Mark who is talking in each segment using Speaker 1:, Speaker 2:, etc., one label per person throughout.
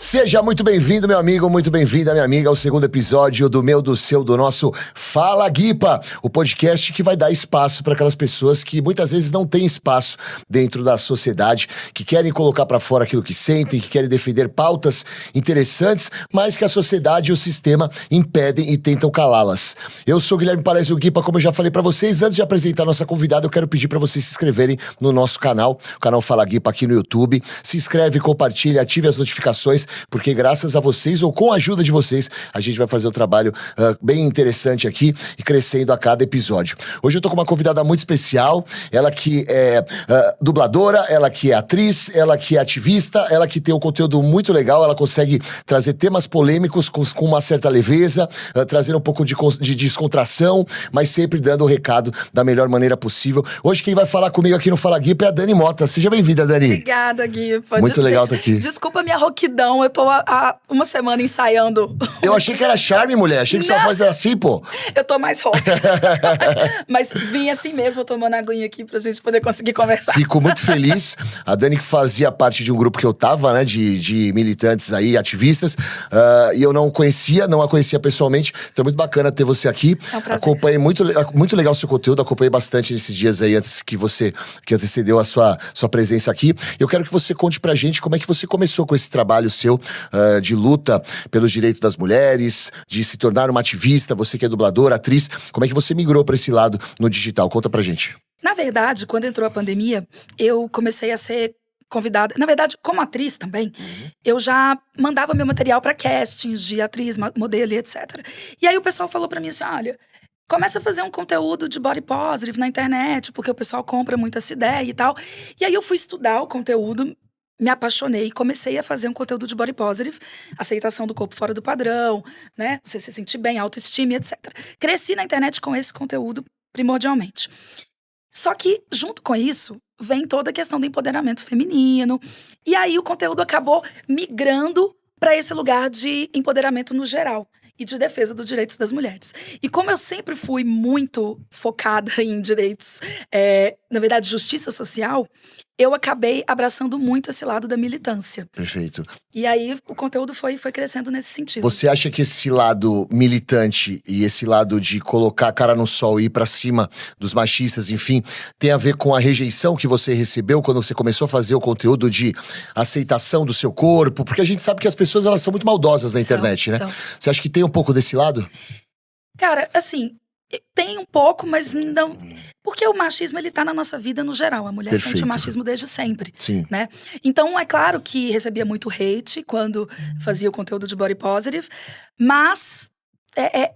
Speaker 1: Seja muito bem-vindo, meu amigo, muito bem-vinda, minha amiga, ao segundo episódio do meu, do seu, do nosso Fala Guipa, o podcast que vai dar espaço para aquelas pessoas que muitas vezes não têm espaço dentro da sociedade, que querem colocar para fora aquilo que sentem, que querem defender pautas interessantes, mas que a sociedade e o sistema impedem e tentam calá-las. Eu sou Guilherme Palés, o Guipa, como eu já falei para vocês. Antes de apresentar a nossa convidada, eu quero pedir para vocês se inscreverem no nosso canal, o canal Fala Guipa aqui no YouTube. Se inscreve, compartilha, ative as notificações, porque graças a vocês, ou com a ajuda de vocês, a gente vai fazer um trabalho bem interessante aqui e crescendo a cada episódio. Hoje eu tô com uma convidada muito especial, ela que é dubladora, ela que é atriz, ela que é ativista, ela que tem um conteúdo muito legal, ela consegue trazer temas polêmicos com uma certa leveza, trazer um pouco de descontração, mas sempre dando o recado da melhor maneira possível. Hoje quem vai falar comigo aqui no Fala Guipa é a Dani Mota. Seja bem-vinda, Dani.
Speaker 2: Obrigada, Guipa.
Speaker 1: Muito legal estar aqui.
Speaker 2: Desculpa a minha rouquidão, eu tô há uma semana ensaiando.
Speaker 1: Eu achei que era charme, mulher. Achei que sua voz era assim, pô.
Speaker 2: Eu tô mais rouca. Mas vim assim mesmo, tomando aguinha aqui pra gente poder conseguir conversar.
Speaker 1: Fico muito feliz. A Dani que fazia parte de um grupo que eu tava, né, de militantes aí, ativistas, e eu não a conhecia pessoalmente. Então é muito bacana ter você aqui.
Speaker 2: É um prazer.
Speaker 1: Acompanhei muito legal o seu conteúdo, acompanhei bastante nesses dias aí, antes que antecedeu a sua presença aqui. Eu quero que você conte pra gente como é que você começou com esse trabalho seu de luta pelos direitos das mulheres, de se tornar uma ativista, você que é dubladora, atriz, como é que você migrou pra esse lado no digital? Conta pra gente.
Speaker 2: Na verdade, quando entrou a pandemia, eu comecei a ser convidada. Na verdade, como atriz também, eu já mandava meu material pra castings de atriz, modelo e etc. E aí o pessoal falou pra mim assim, olha, começa a fazer um conteúdo de body positive na internet, porque o pessoal compra muito essa ideia e tal. E aí eu fui estudar o conteúdo, me apaixonei e comecei a fazer um conteúdo de body positive, aceitação do corpo fora do padrão, né? Você se sentir bem, autoestima, etc. Cresci na internet com esse conteúdo primordialmente. Só que, junto com isso, vem toda a questão do empoderamento feminino. E aí o conteúdo acabou migrando para esse lugar de empoderamento no geral e de defesa dos direitos das mulheres. E como eu sempre fui muito focada em direitos, na verdade, justiça social, eu acabei abraçando muito esse lado da militância.
Speaker 1: Perfeito.
Speaker 2: E aí o conteúdo foi crescendo nesse sentido.
Speaker 1: Você acha que esse lado militante e esse lado de colocar a cara no sol e ir pra cima dos machistas, enfim, tem a ver com a rejeição que você recebeu quando você começou a fazer o conteúdo de aceitação do seu corpo? Porque a gente sabe que as pessoas, elas são muito maldosas na internet, né? Você acha que tem um pouco desse lado?
Speaker 2: Cara, assim, tem um pouco, mas não... Porque o machismo, ele tá na nossa vida no geral. A mulher
Speaker 1: Perfeito.
Speaker 2: sente o machismo desde sempre.
Speaker 1: Sim.
Speaker 2: Né? Então, é claro que recebia muito hate quando fazia o conteúdo de body positive. Mas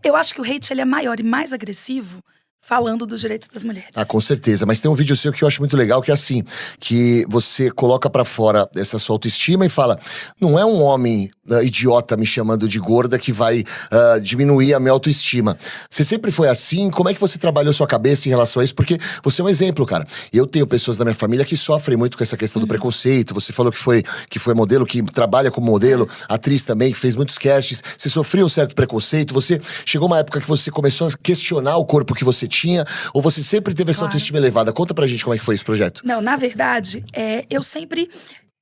Speaker 2: eu acho que o hate, ele é maior e mais agressivo falando dos direitos das mulheres.
Speaker 1: Ah, com certeza. Mas tem um vídeo seu que eu acho muito legal, que é assim, que você coloca pra fora essa sua autoestima e fala, não é um homem idiota me chamando de gorda que vai diminuir a minha autoestima. Você sempre foi assim? Como é que você trabalhou sua cabeça em relação a isso? Porque você é um exemplo, cara. Eu tenho pessoas da minha família que sofrem muito com essa questão do preconceito. Você falou que foi modelo, que trabalha como modelo, atriz também, que fez muitos castes. Você sofreu um certo preconceito. Você chegou uma época que você começou a questionar o corpo que você tinha, ou você sempre teve essa autoestima elevada? Conta pra gente como é que foi esse projeto.
Speaker 2: Não, na verdade,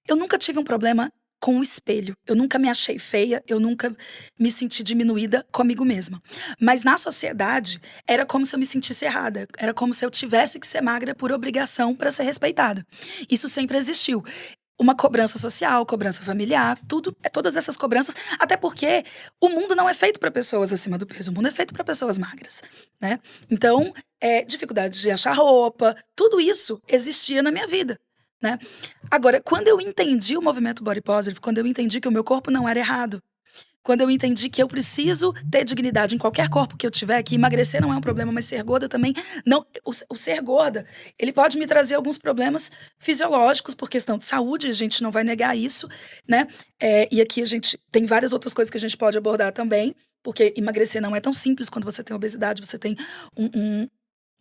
Speaker 2: eu nunca tive um problema com o espelho. Eu nunca me achei feia, eu nunca me senti diminuída comigo mesma. Mas na sociedade, era como se eu me sentisse errada. Era como se eu tivesse que ser magra por obrigação para ser respeitada. Isso sempre existiu. Uma cobrança social, cobrança familiar, todas essas cobranças, até porque o mundo não é feito para pessoas acima do peso, o mundo é feito para pessoas magras, né? Então, dificuldade de achar roupa, tudo isso existia na minha vida, né? Agora, quando eu entendi o movimento body positive, quando eu entendi que o meu corpo não era errado, quando eu entendi que eu preciso ter dignidade em qualquer corpo que eu tiver, que emagrecer não é um problema, mas ser gorda também não. O ser gorda, ele pode me trazer alguns problemas fisiológicos por questão de saúde, a gente não vai negar isso, né? E aqui a gente tem várias outras coisas que a gente pode abordar também, porque emagrecer não é tão simples. Quando você tem obesidade, você tem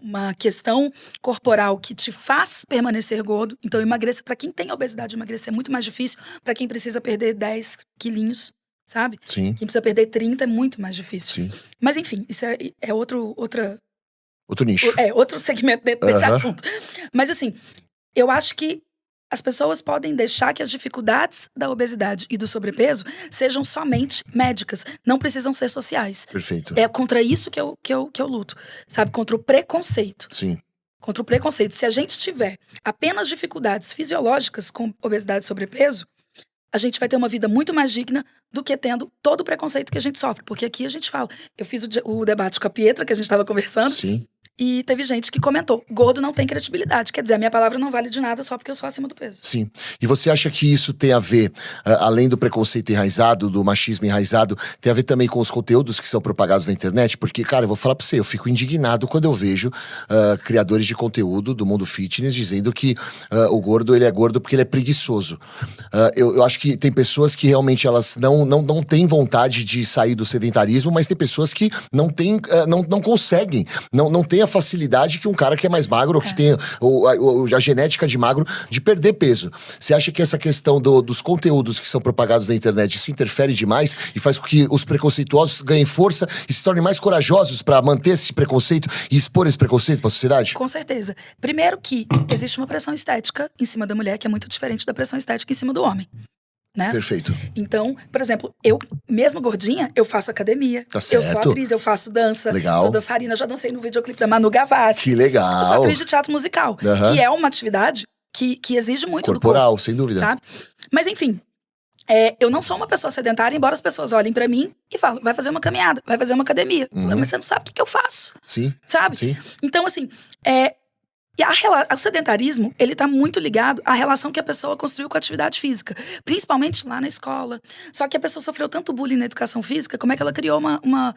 Speaker 2: uma questão corporal que te faz permanecer gordo. Então, emagrecer, para quem tem obesidade, emagrecer é muito mais difícil. Para quem precisa perder 10 quilinhos, sabe?
Speaker 1: Sim.
Speaker 2: Quem precisa perder 30 é muito mais difícil.
Speaker 1: Sim.
Speaker 2: Mas enfim, isso é outro
Speaker 1: nicho.
Speaker 2: outro segmento dentro desse assunto. Mas assim, eu acho que as pessoas podem deixar que as dificuldades da obesidade e do sobrepeso sejam somente médicas, não precisam ser sociais.
Speaker 1: Perfeito.
Speaker 2: É contra isso que eu luto, sabe? Contra o preconceito.
Speaker 1: Sim.
Speaker 2: Contra o preconceito. Se a gente tiver apenas dificuldades fisiológicas com obesidade e sobrepeso, a gente vai ter uma vida muito mais digna do que tendo todo o preconceito que a gente sofre. Porque aqui a gente fala... Eu fiz o debate com a Pietra, que a gente estava conversando.
Speaker 1: Sim.
Speaker 2: E teve gente que comentou, gordo não tem credibilidade. Quer dizer, a minha palavra não vale de nada só porque eu sou acima do peso.
Speaker 1: Sim. E você acha que isso tem a ver, além do preconceito enraizado, do machismo enraizado, tem a ver também com os conteúdos que são propagados na internet? Porque, cara, eu vou falar pra você, eu fico indignado quando eu vejo criadores de conteúdo do mundo fitness dizendo que o gordo, ele é gordo porque ele é preguiçoso. Eu acho que tem pessoas que realmente elas não têm vontade de sair do sedentarismo, mas tem pessoas que não conseguem, não têm a facilidade que um cara que é mais magro, ou que tem a genética de magro, de perder peso. Você acha que essa questão dos conteúdos que são propagados na internet, isso interfere demais e faz com que os preconceituosos ganhem força e se tornem mais corajosos pra manter esse preconceito e expor esse preconceito pra sociedade?
Speaker 2: Com certeza. Primeiro que existe uma pressão estética em cima da mulher que é muito diferente da pressão estética em cima do homem. Né?
Speaker 1: Perfeito.
Speaker 2: Então, por exemplo, eu, mesmo gordinha, eu faço academia.
Speaker 1: Tá
Speaker 2: Eu
Speaker 1: certo.
Speaker 2: sou atriz, eu faço dança.
Speaker 1: Legal.
Speaker 2: Sou dançarina, já dancei no videoclipe da Manu Gavassi.
Speaker 1: Que legal.
Speaker 2: Eu sou atriz de teatro musical, que é uma atividade que exige muito
Speaker 1: corporal,
Speaker 2: do corpo,
Speaker 1: sem dúvida.
Speaker 2: sabe? Mas enfim, eu não sou uma pessoa sedentária, embora as pessoas olhem pra mim e falem, vai fazer uma caminhada, vai fazer uma academia. Mas você não sabe o que eu faço.
Speaker 1: Sim.
Speaker 2: Sabe?
Speaker 1: Sim.
Speaker 2: Então, assim, e o sedentarismo, ele tá muito ligado à relação que a pessoa construiu com a atividade física. Principalmente lá na escola. Só que a pessoa sofreu tanto bullying na educação física, como é que ela criou uma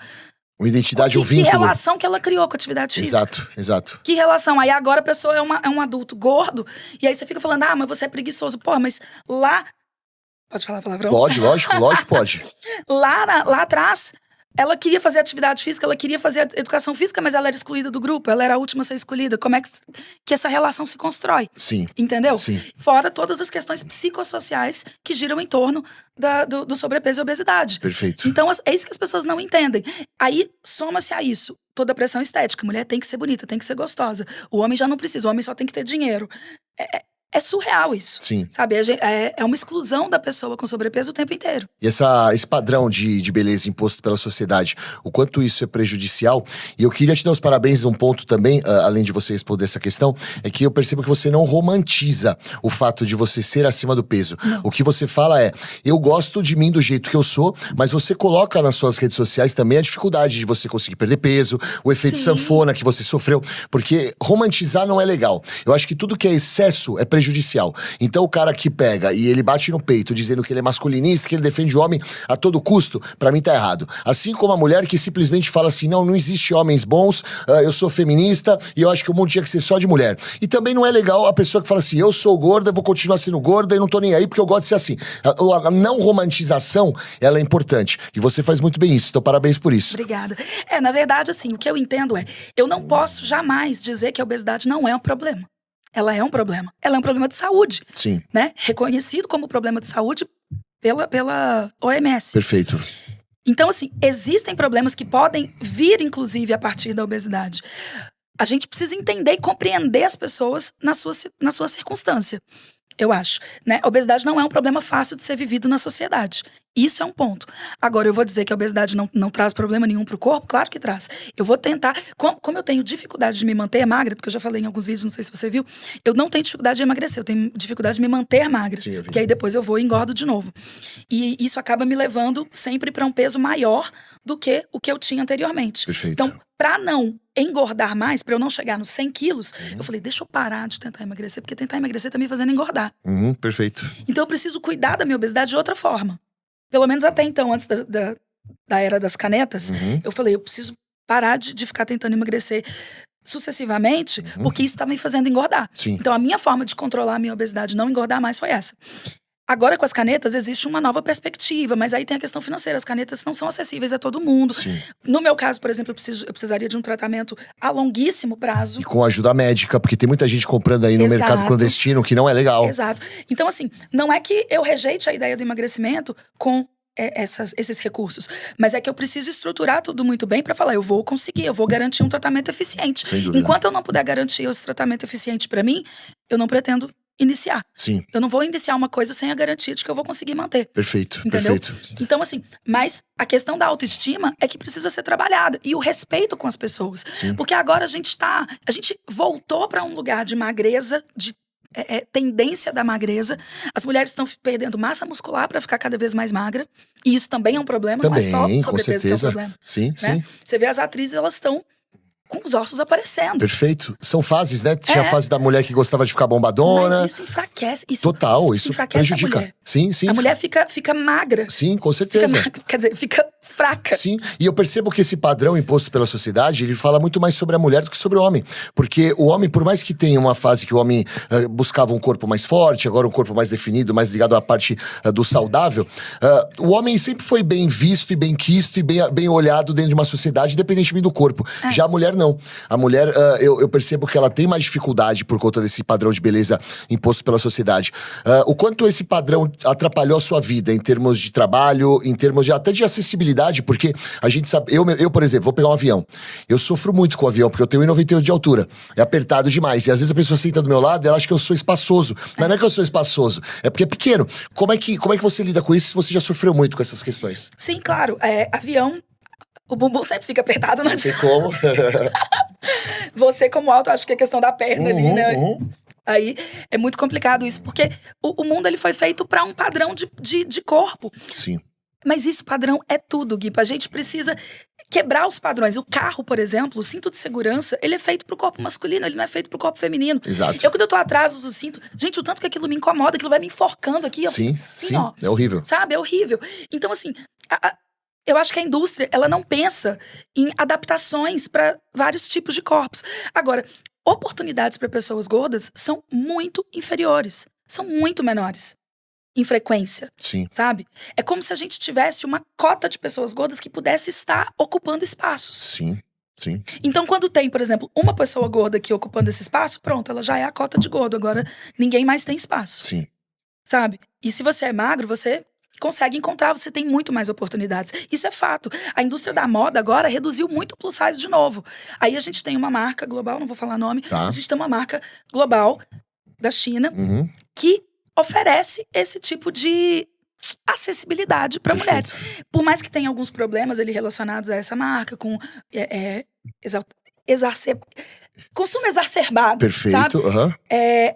Speaker 1: identidade, um
Speaker 2: que
Speaker 1: vínculo.
Speaker 2: Que relação que ela criou com a atividade física.
Speaker 1: Exato.
Speaker 2: Que relação? Aí agora a pessoa é um adulto gordo, e aí você fica falando, mas você é preguiçoso. Pô, mas lá... Pode falar palavrão?
Speaker 1: Pode, lógico, pode.
Speaker 2: Lá atrás... Ela queria fazer atividade física, ela queria fazer educação física, mas ela era excluída do grupo, ela era a última a ser escolhida. Como é que essa relação se constrói?
Speaker 1: Sim.
Speaker 2: Entendeu?
Speaker 1: Sim.
Speaker 2: Fora todas as questões psicossociais que giram em torno do sobrepeso e obesidade.
Speaker 1: Perfeito.
Speaker 2: Então, é isso que as pessoas não entendem. Aí, soma-se a isso toda a pressão estética. A mulher tem que ser bonita, tem que ser gostosa. O homem já não precisa, o homem só tem que ter dinheiro. É surreal isso.
Speaker 1: Sim.
Speaker 2: Sabe? É uma exclusão da pessoa com sobrepeso o tempo inteiro.
Speaker 1: E esse padrão de beleza imposto pela sociedade, o quanto isso é prejudicial. E eu queria te dar os parabéns num ponto também, além de você responder essa questão, é que eu percebo que você não romantiza o fato de você ser acima do peso. Não. O que você fala é, eu gosto de mim do jeito que eu sou, mas você coloca nas suas redes sociais também a dificuldade de você conseguir perder peso, o efeito sanfona que você sofreu, porque romantizar não é legal. Eu acho que tudo que é excesso é prejudicial. Então o cara que pega e ele bate no peito dizendo que ele é masculinista, que ele defende o homem a todo custo, pra mim tá errado. Assim como a mulher que simplesmente fala assim, não existe homens bons, eu sou feminista e eu acho que o mundo tinha que ser só de mulher. E também não é legal a pessoa que fala assim, eu sou gorda, eu vou continuar sendo gorda e não tô nem aí porque eu gosto de ser assim. A não romantização, ela é importante. E você faz muito bem isso, então parabéns por isso.
Speaker 2: Obrigada. Na verdade, assim, o que eu entendo eu não posso jamais dizer que a obesidade não é um problema. Ela é um problema. Ela é um problema de saúde.
Speaker 1: Sim.
Speaker 2: Né? Reconhecido como problema de saúde pela OMS.
Speaker 1: Perfeito.
Speaker 2: Então, assim, existem problemas que podem vir, inclusive, a partir da obesidade. A gente precisa entender e compreender as pessoas na sua circunstância, eu acho. Né? A obesidade não é um problema fácil de ser vivido na sociedade. Isso é um ponto. Agora, eu vou dizer que a obesidade não traz problema nenhum pro corpo? Claro que traz. Eu vou tentar... Como eu tenho dificuldade de me manter magra, porque eu já falei em alguns vídeos, não sei se você viu, eu não tenho dificuldade de emagrecer, eu tenho dificuldade de me manter magra.
Speaker 1: Sim, eu vi.
Speaker 2: Porque aí depois eu vou e engordo de novo. E isso acaba me levando sempre para um peso maior do que o que eu tinha anteriormente.
Speaker 1: Perfeito.
Speaker 2: Então, pra não engordar mais, pra eu não chegar nos 100 quilos, eu falei, deixa eu parar de tentar emagrecer, porque tentar emagrecer tá me fazendo engordar.
Speaker 1: Perfeito.
Speaker 2: Então eu preciso cuidar da minha obesidade de outra forma. Pelo menos até então, antes da era das canetas, eu falei, eu preciso parar de ficar tentando emagrecer sucessivamente, porque isso tá me fazendo engordar.
Speaker 1: Sim.
Speaker 2: Então a minha forma de controlar a minha obesidade, não engordar mais, foi essa. Agora, com as canetas, existe uma nova perspectiva, mas aí tem a questão financeira. As canetas não são acessíveis a todo mundo.
Speaker 1: Sim.
Speaker 2: No meu caso, por exemplo, eu precisaria de um tratamento a longuíssimo prazo.
Speaker 1: E com ajuda médica, porque tem muita gente comprando aí no mercado clandestino, que não é legal.
Speaker 2: Exato. Então, assim, não é que eu rejeite a ideia do emagrecimento com esses recursos, mas é que eu preciso estruturar tudo muito bem pra falar, eu vou conseguir, eu vou garantir um tratamento eficiente.
Speaker 1: Sem dúvida.
Speaker 2: Enquanto eu não puder garantir esse tratamento eficiente pra mim, eu não pretendo iniciar.
Speaker 1: Sim.
Speaker 2: Eu não vou iniciar uma coisa sem a garantia de que eu vou conseguir manter.
Speaker 1: Perfeito,
Speaker 2: Entendeu?
Speaker 1: perfeito.
Speaker 2: Então, assim, mas a questão da autoestima é que precisa ser trabalhada. E o respeito com as pessoas.
Speaker 1: Sim.
Speaker 2: Porque agora a gente voltou para um lugar de magreza, de tendência da magreza. As mulheres estão perdendo massa muscular para ficar cada vez mais magra. E isso também é um problema, não é só
Speaker 1: Também, com
Speaker 2: sobrepeso que é um
Speaker 1: certeza.
Speaker 2: problema.
Speaker 1: Sim,
Speaker 2: Né?
Speaker 1: sim.
Speaker 2: Você vê as atrizes, elas estão com os ossos aparecendo.
Speaker 1: Perfeito. São fases, né? Tinha a fase da mulher que gostava de ficar bombadona.
Speaker 2: Mas isso enfraquece.
Speaker 1: Total, isso
Speaker 2: enfraquece
Speaker 1: prejudica.
Speaker 2: a mulher.
Speaker 1: Sim, sim.
Speaker 2: A mulher fica magra.
Speaker 1: Sim, com
Speaker 2: Fica
Speaker 1: certeza.
Speaker 2: magra, quer dizer, fica fraca.
Speaker 1: Sim, e eu percebo que esse padrão imposto pela sociedade, ele fala muito mais sobre a mulher do que sobre o homem. Porque o homem, por mais que tenha uma fase que o homem buscava um corpo mais forte, agora um corpo mais definido, mais ligado à parte do saudável, o homem sempre foi bem visto e bem quisto e bem olhado dentro de uma sociedade, independentemente do corpo. Já a mulher, não. A mulher, eu percebo que ela tem mais dificuldade por conta desse padrão de beleza imposto pela sociedade. O quanto esse padrão atrapalhou a sua vida em termos de trabalho, em termos até de acessibilidade, porque a gente sabe, eu, por exemplo, vou pegar um avião. Eu sofro muito com o avião, porque eu tenho 1,98 de altura. É apertado demais. E às vezes a pessoa senta do meu lado e ela acha que eu sou espaçoso. Mas não é que eu sou espaçoso, é porque é pequeno. Como é que você lida com isso se você já sofreu muito com essas questões?
Speaker 2: Sim, claro. Avião, o bumbum sempre fica apertado, não
Speaker 1: Não sei
Speaker 2: adianta.
Speaker 1: como.
Speaker 2: Você, como alto, acho que é questão da perna ali, né? Aí é muito complicado isso, porque o mundo ele foi feito para um padrão de corpo.
Speaker 1: Sim.
Speaker 2: Mas isso, padrão, é tudo, Gui. A gente precisa quebrar os padrões. O carro, por exemplo, o cinto de segurança, ele é feito pro corpo masculino, ele não é feito pro corpo feminino.
Speaker 1: Exato.
Speaker 2: Eu, quando eu tô atrás do cinto, gente, o tanto que aquilo me incomoda, aquilo vai me enforcando aqui.
Speaker 1: Sim,
Speaker 2: assim,
Speaker 1: sim.
Speaker 2: ó.
Speaker 1: É horrível.
Speaker 2: Sabe? É horrível. Então, assim, eu acho que a indústria, ela não pensa em adaptações para vários tipos de corpos. Agora, oportunidades para pessoas gordas são muito inferiores. São muito menores em frequência,
Speaker 1: Sim.
Speaker 2: sabe? É como se a gente tivesse uma cota de pessoas gordas que pudesse estar ocupando espaços.
Speaker 1: Sim. Sim.
Speaker 2: Então, quando tem, por exemplo, uma pessoa gorda aqui ocupando esse espaço, pronto, ela já é a cota de gordo. Agora, ninguém mais tem espaço,
Speaker 1: Sim.
Speaker 2: sabe? E se você é magro, você consegue encontrar, você tem muito mais oportunidades. Isso é fato. A indústria da moda agora reduziu muito o plus size de novo. Aí a gente tem uma marca global, não vou falar nome,
Speaker 1: Tá.
Speaker 2: a gente tem uma marca global da China que oferece esse tipo de acessibilidade para mulheres. Por mais que tenha alguns problemas ali relacionados a essa marca, com consumo exacerbado,
Speaker 1: Perfeito.
Speaker 2: sabe?
Speaker 1: Aham.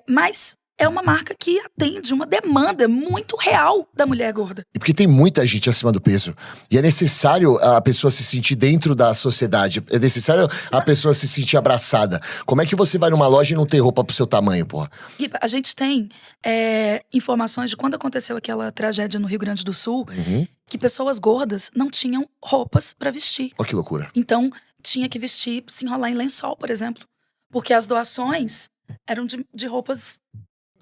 Speaker 2: Mas é uma marca que atende uma demanda muito real da mulher gorda.
Speaker 1: E porque tem muita gente acima do peso. E é necessário a pessoa se sentir dentro da sociedade. É necessário a pessoa se sentir abraçada. Como é que você vai numa loja e não tem roupa pro seu tamanho, porra?
Speaker 2: E a gente tem informações de quando aconteceu aquela tragédia no Rio Grande do Sul, que pessoas gordas não tinham roupas pra vestir.
Speaker 1: Olha que loucura.
Speaker 2: Então, tinha que vestir, se enrolar em lençol, por exemplo. Porque as doações eram de roupas,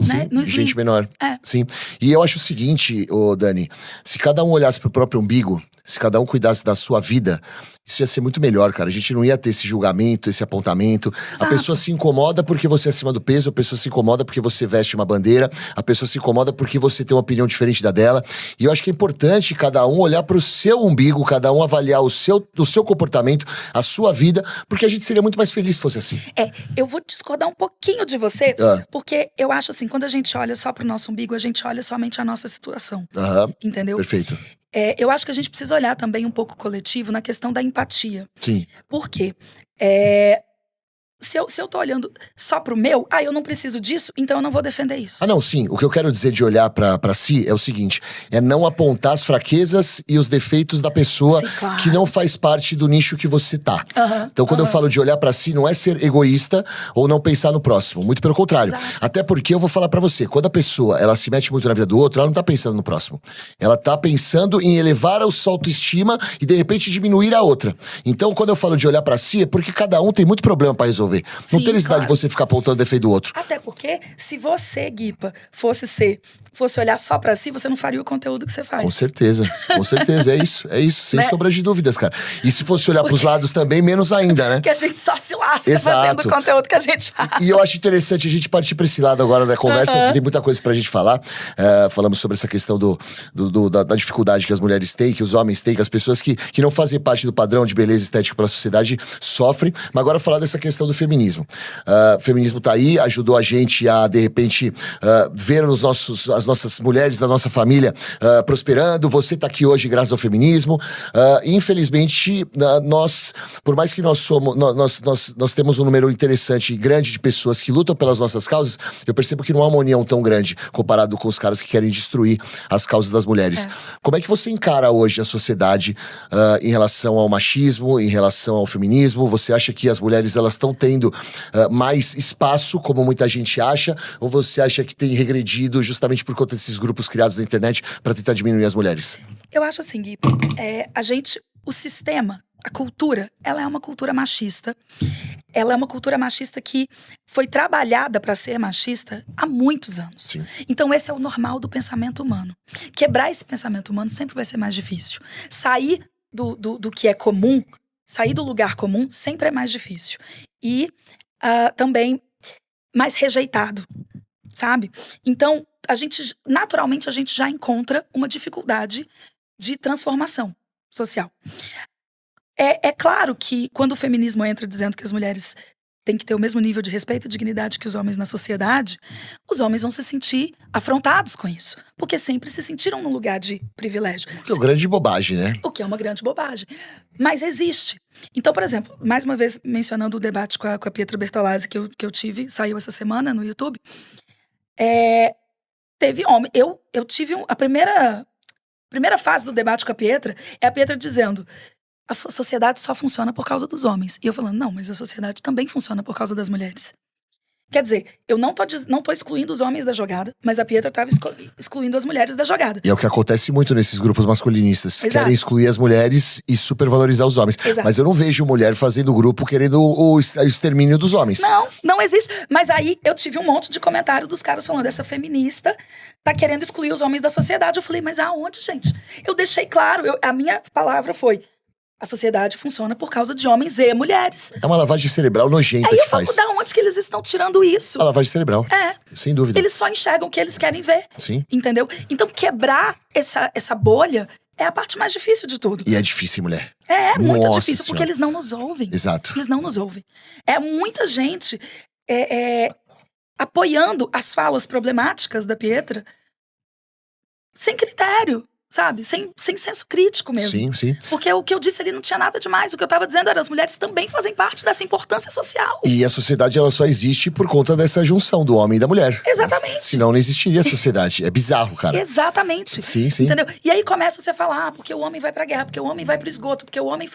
Speaker 2: né, no slim.
Speaker 1: Gente menor.
Speaker 2: É.
Speaker 1: Sim. E eu acho o seguinte, Dani, se cada um olhasse pro próprio umbigo, se cada um cuidasse da sua vida, isso ia ser muito melhor, cara. A gente não ia ter esse julgamento, esse apontamento.
Speaker 2: Exato.
Speaker 1: A pessoa se incomoda porque você é acima do peso, a pessoa se incomoda porque você veste uma bandeira, a pessoa se incomoda porque você tem uma opinião diferente da dela. E eu acho que é importante cada um olhar pro seu umbigo, cada um avaliar o seu comportamento, a sua vida, porque a gente seria muito mais feliz se fosse assim.
Speaker 2: Eu vou discordar um pouquinho de você,
Speaker 1: Ah.
Speaker 2: porque eu acho assim, quando a gente olha só pro nosso umbigo, a gente olha somente a nossa situação.
Speaker 1: Aham.
Speaker 2: Entendeu?
Speaker 1: Perfeito.
Speaker 2: Eu acho que a gente precisa olhar também um pouco coletivo na questão da empatia.
Speaker 1: Sim.
Speaker 2: Por quê? Se eu tô olhando só pro meu, eu não preciso disso, então eu não vou defender isso.
Speaker 1: Ah, não, sim. O que eu quero dizer de olhar pra si é o seguinte: é não apontar as fraquezas e os defeitos da pessoa
Speaker 2: Sim, claro.
Speaker 1: que não faz parte do nicho que você tá.
Speaker 2: Aham,
Speaker 1: Então, quando eu falo de olhar pra si, não é ser egoísta ou não pensar no próximo. Muito pelo contrário.
Speaker 2: Exato.
Speaker 1: Até porque eu vou falar pra você, quando a pessoa ela se mete muito na vida do outro, ela não tá pensando no próximo. Ela tá pensando em elevar a sua autoestima e, de repente, diminuir a outra. Então, quando eu falo de olhar pra si, é porque cada um tem muito problema pra resolver. Não
Speaker 2: Sim,
Speaker 1: tem necessidade
Speaker 2: claro.
Speaker 1: de você ficar apontando o defeito do outro.
Speaker 2: Até porque, se você, Guipa, fosse olhar só pra si, você não faria o conteúdo que você faz.
Speaker 1: Com certeza, é isso, sem
Speaker 2: Né?
Speaker 1: sombra de dúvidas, cara. E se fosse olhar pros lados também, menos ainda, né?
Speaker 2: Que a gente só se lasca
Speaker 1: Exato.
Speaker 2: fazendo o conteúdo que a gente faz.
Speaker 1: E eu acho interessante a gente partir pra esse lado agora da conversa, que tem muita coisa pra gente falar. Falamos sobre essa questão da dificuldade que as mulheres têm, que os homens têm, que as pessoas que não fazem parte do padrão de beleza estética pela sociedade sofrem. Mas agora falar dessa questão do feminismo. O feminismo tá aí, ajudou a gente a, de repente, ver as nossas mulheres da nossa família prosperando. Você tá aqui hoje graças ao feminismo. Infelizmente, nós, por mais que nós temos um número interessante e grande de pessoas que lutam pelas nossas causas, eu percebo que não há uma união tão grande comparado com os caras que querem destruir as causas das mulheres. Como é que você encara hoje a sociedade em relação ao machismo, em relação ao feminismo? Você acha que as mulheres elas estão tendo mais espaço, como muita gente acha, ou você acha que tem regredido justamente por conta desses grupos criados na internet para tentar diminuir as mulheres?
Speaker 2: Eu acho assim, Gui, o sistema, a cultura, ela é uma cultura machista. Ela é uma cultura machista que foi trabalhada para ser machista há muitos anos.
Speaker 1: Sim.
Speaker 2: Então esse é o normal do pensamento humano. Quebrar esse pensamento humano sempre vai ser mais difícil. Sair do que é comum, sair do lugar comum sempre é mais difícil. E também mais rejeitado, sabe? Então, naturalmente a gente já encontra uma dificuldade de transformação social. É claro que quando o feminismo entra dizendo que as mulheres têm que ter o mesmo nível de respeito e dignidade que os homens na sociedade, os homens vão se sentir afrontados com isso. Porque sempre se sentiram num lugar de privilégio.
Speaker 1: Que é uma grande bobagem, né?
Speaker 2: O que é uma grande bobagem. Mas existe. Então, por exemplo, mais uma vez mencionando o debate com a Pietra Bertolazzi que eu tive, saiu essa semana no YouTube. Teve homem. Eu tive a primeira fase do debate com a Pietra é a Pietra dizendo: a sociedade só funciona por causa dos homens. E eu falando, não, mas a sociedade também funciona por causa das mulheres. Quer dizer, eu não tô excluindo os homens da jogada, mas a Pietra estava excluindo as mulheres da jogada.
Speaker 1: E é o que acontece muito nesses grupos masculinistas.
Speaker 2: Exato.
Speaker 1: Querem excluir as mulheres e supervalorizar os homens.
Speaker 2: Exato.
Speaker 1: Mas eu não vejo mulher fazendo grupo querendo o extermínio dos homens.
Speaker 2: Não existe. Mas aí eu tive um monte de comentário dos caras falando, essa feminista tá querendo excluir os homens da sociedade. Eu falei, mas aonde, gente? Eu deixei claro, a minha palavra foi: a sociedade funciona por causa de homens e mulheres.
Speaker 1: É uma lavagem cerebral nojenta
Speaker 2: aí
Speaker 1: que
Speaker 2: eu falo,
Speaker 1: faz.
Speaker 2: da onde que eles estão tirando isso?
Speaker 1: A lavagem cerebral. Sem dúvida.
Speaker 2: Eles só enxergam o que eles querem ver.
Speaker 1: Sim.
Speaker 2: Entendeu? Então quebrar essa bolha é a parte mais difícil de tudo.
Speaker 1: E é difícil, mulher.
Speaker 2: É muito
Speaker 1: Nossa
Speaker 2: difícil, porque
Speaker 1: Senhora.
Speaker 2: eles não nos ouvem.
Speaker 1: Exato.
Speaker 2: Eles não nos ouvem. É muita gente apoiando as falas problemáticas da Pietra sem critério. Sabe? Sem senso crítico mesmo.
Speaker 1: Sim, sim.
Speaker 2: Porque o que eu disse ali não tinha nada demais. O que eu tava dizendo era, as mulheres também fazem parte dessa importância social.
Speaker 1: E a sociedade ela só existe por conta dessa junção do homem e da mulher.
Speaker 2: Exatamente.
Speaker 1: Senão não existiria a sociedade. É bizarro, cara.
Speaker 2: Exatamente.
Speaker 1: Sim, sim.
Speaker 2: Entendeu? E aí começa você a falar, porque o homem vai pra guerra, porque o homem vai pro esgoto, porque o homem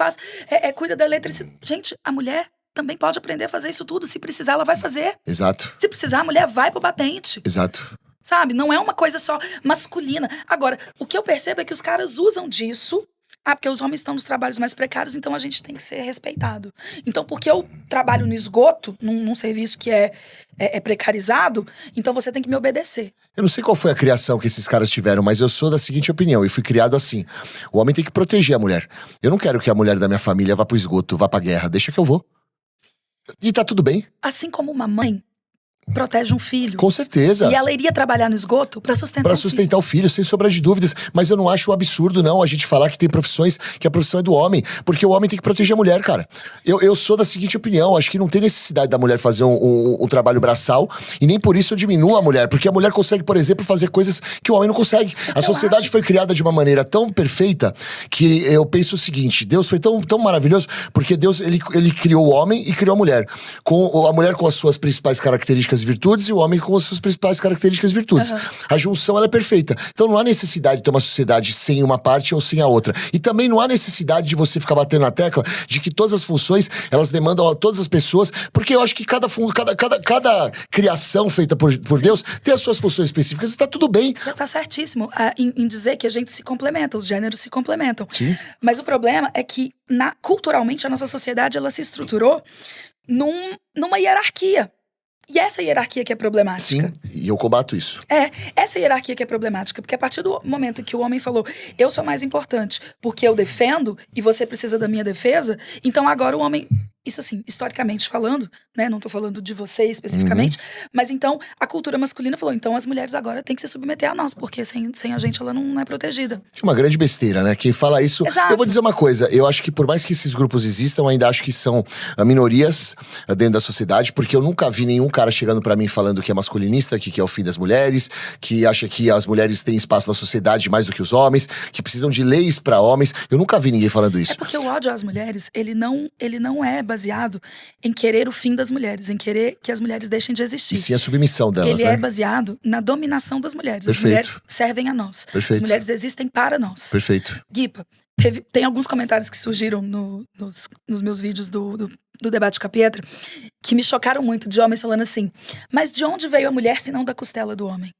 Speaker 2: cuida da eletricidade. Gente, a mulher também pode aprender a fazer isso tudo. Se precisar, ela vai fazer.
Speaker 1: Exato.
Speaker 2: Se precisar, a mulher vai pro batente.
Speaker 1: Exato.
Speaker 2: Sabe? Não é uma coisa só masculina. Agora, o que eu percebo é que os caras usam disso. Porque os homens estão nos trabalhos mais precários, então a gente tem que ser respeitado. Então, porque eu trabalho no esgoto, num serviço que é precarizado, então você tem que me obedecer.
Speaker 1: Eu não sei qual foi a criação que esses caras tiveram, mas eu sou da seguinte opinião, e fui criado assim. O homem tem que proteger a mulher. Eu não quero que a mulher da minha família vá pro esgoto, vá pra guerra. Deixa que eu vou. E tá tudo bem.
Speaker 2: Assim como uma mãe protege um filho.
Speaker 1: Com certeza.
Speaker 2: E ela iria trabalhar no esgoto pra sustentar
Speaker 1: Pra sustentar o filho, sem sombra de dúvidas. Mas eu não acho um absurdo, não, a gente falar que tem profissões que a profissão é do homem. Porque o homem tem que proteger a mulher, cara. Eu sou da seguinte opinião, acho que não tem necessidade da mulher fazer um trabalho braçal. E nem por isso eu diminuo a mulher. Porque a mulher consegue, por exemplo, fazer coisas que o homem não consegue. A sociedade foi criada de uma maneira tão perfeita que eu penso o seguinte, Deus foi tão maravilhoso, porque Deus, ele criou o homem e criou a mulher. A mulher com as suas principais características e virtudes e o homem com as suas principais características e virtudes. Uhum. A junção, ela é perfeita. Então não há necessidade de ter uma sociedade sem uma parte ou sem a outra. E também não há necessidade de você ficar batendo na tecla de que todas as funções, elas demandam a todas as pessoas, porque eu acho que cada criação feita por Deus tem as suas funções específicas e tá tudo bem.
Speaker 2: Você tá certíssimo em dizer que a gente se complementa, os gêneros se complementam.
Speaker 1: Sim.
Speaker 2: Mas o problema é que, culturalmente, a nossa sociedade, ela se estruturou numa hierarquia. E essa hierarquia que é problemática.
Speaker 1: Sim, e eu combato isso.
Speaker 2: Essa hierarquia que é problemática. Porque a partir do momento que o homem falou, eu sou mais importante porque eu defendo e você precisa da minha defesa, então agora o homem Isso assim, historicamente falando, né? Não tô falando de você especificamente, mas então a cultura masculina falou, então as mulheres agora têm que se submeter a nós, porque sem a gente ela não é protegida.
Speaker 1: Que é uma grande besteira, né? Quem fala isso...
Speaker 2: Exato.
Speaker 1: Eu vou dizer uma coisa, eu acho que por mais que esses grupos existam, ainda acho que são minorias dentro da sociedade, porque eu nunca vi nenhum cara chegando pra mim falando que é masculinista, que é o fim das mulheres, que acha que as mulheres têm espaço na sociedade mais do que os homens, que precisam de leis pra homens. Eu nunca vi ninguém falando isso.
Speaker 2: É porque o ódio às mulheres, ele não é baseado em querer o fim das mulheres, em querer que as mulheres deixem de existir.
Speaker 1: E sim a submissão delas,
Speaker 2: Ele
Speaker 1: né?
Speaker 2: é baseado na dominação das mulheres.
Speaker 1: Perfeito.
Speaker 2: As mulheres servem a nós.
Speaker 1: Perfeito.
Speaker 2: As mulheres existem para nós.
Speaker 1: Perfeito.
Speaker 2: Guipa, tem alguns comentários que surgiram nos meus vídeos do debate com a Pietra que me chocaram muito, de homens falando assim, mas de onde veio a mulher se não da costela do homem?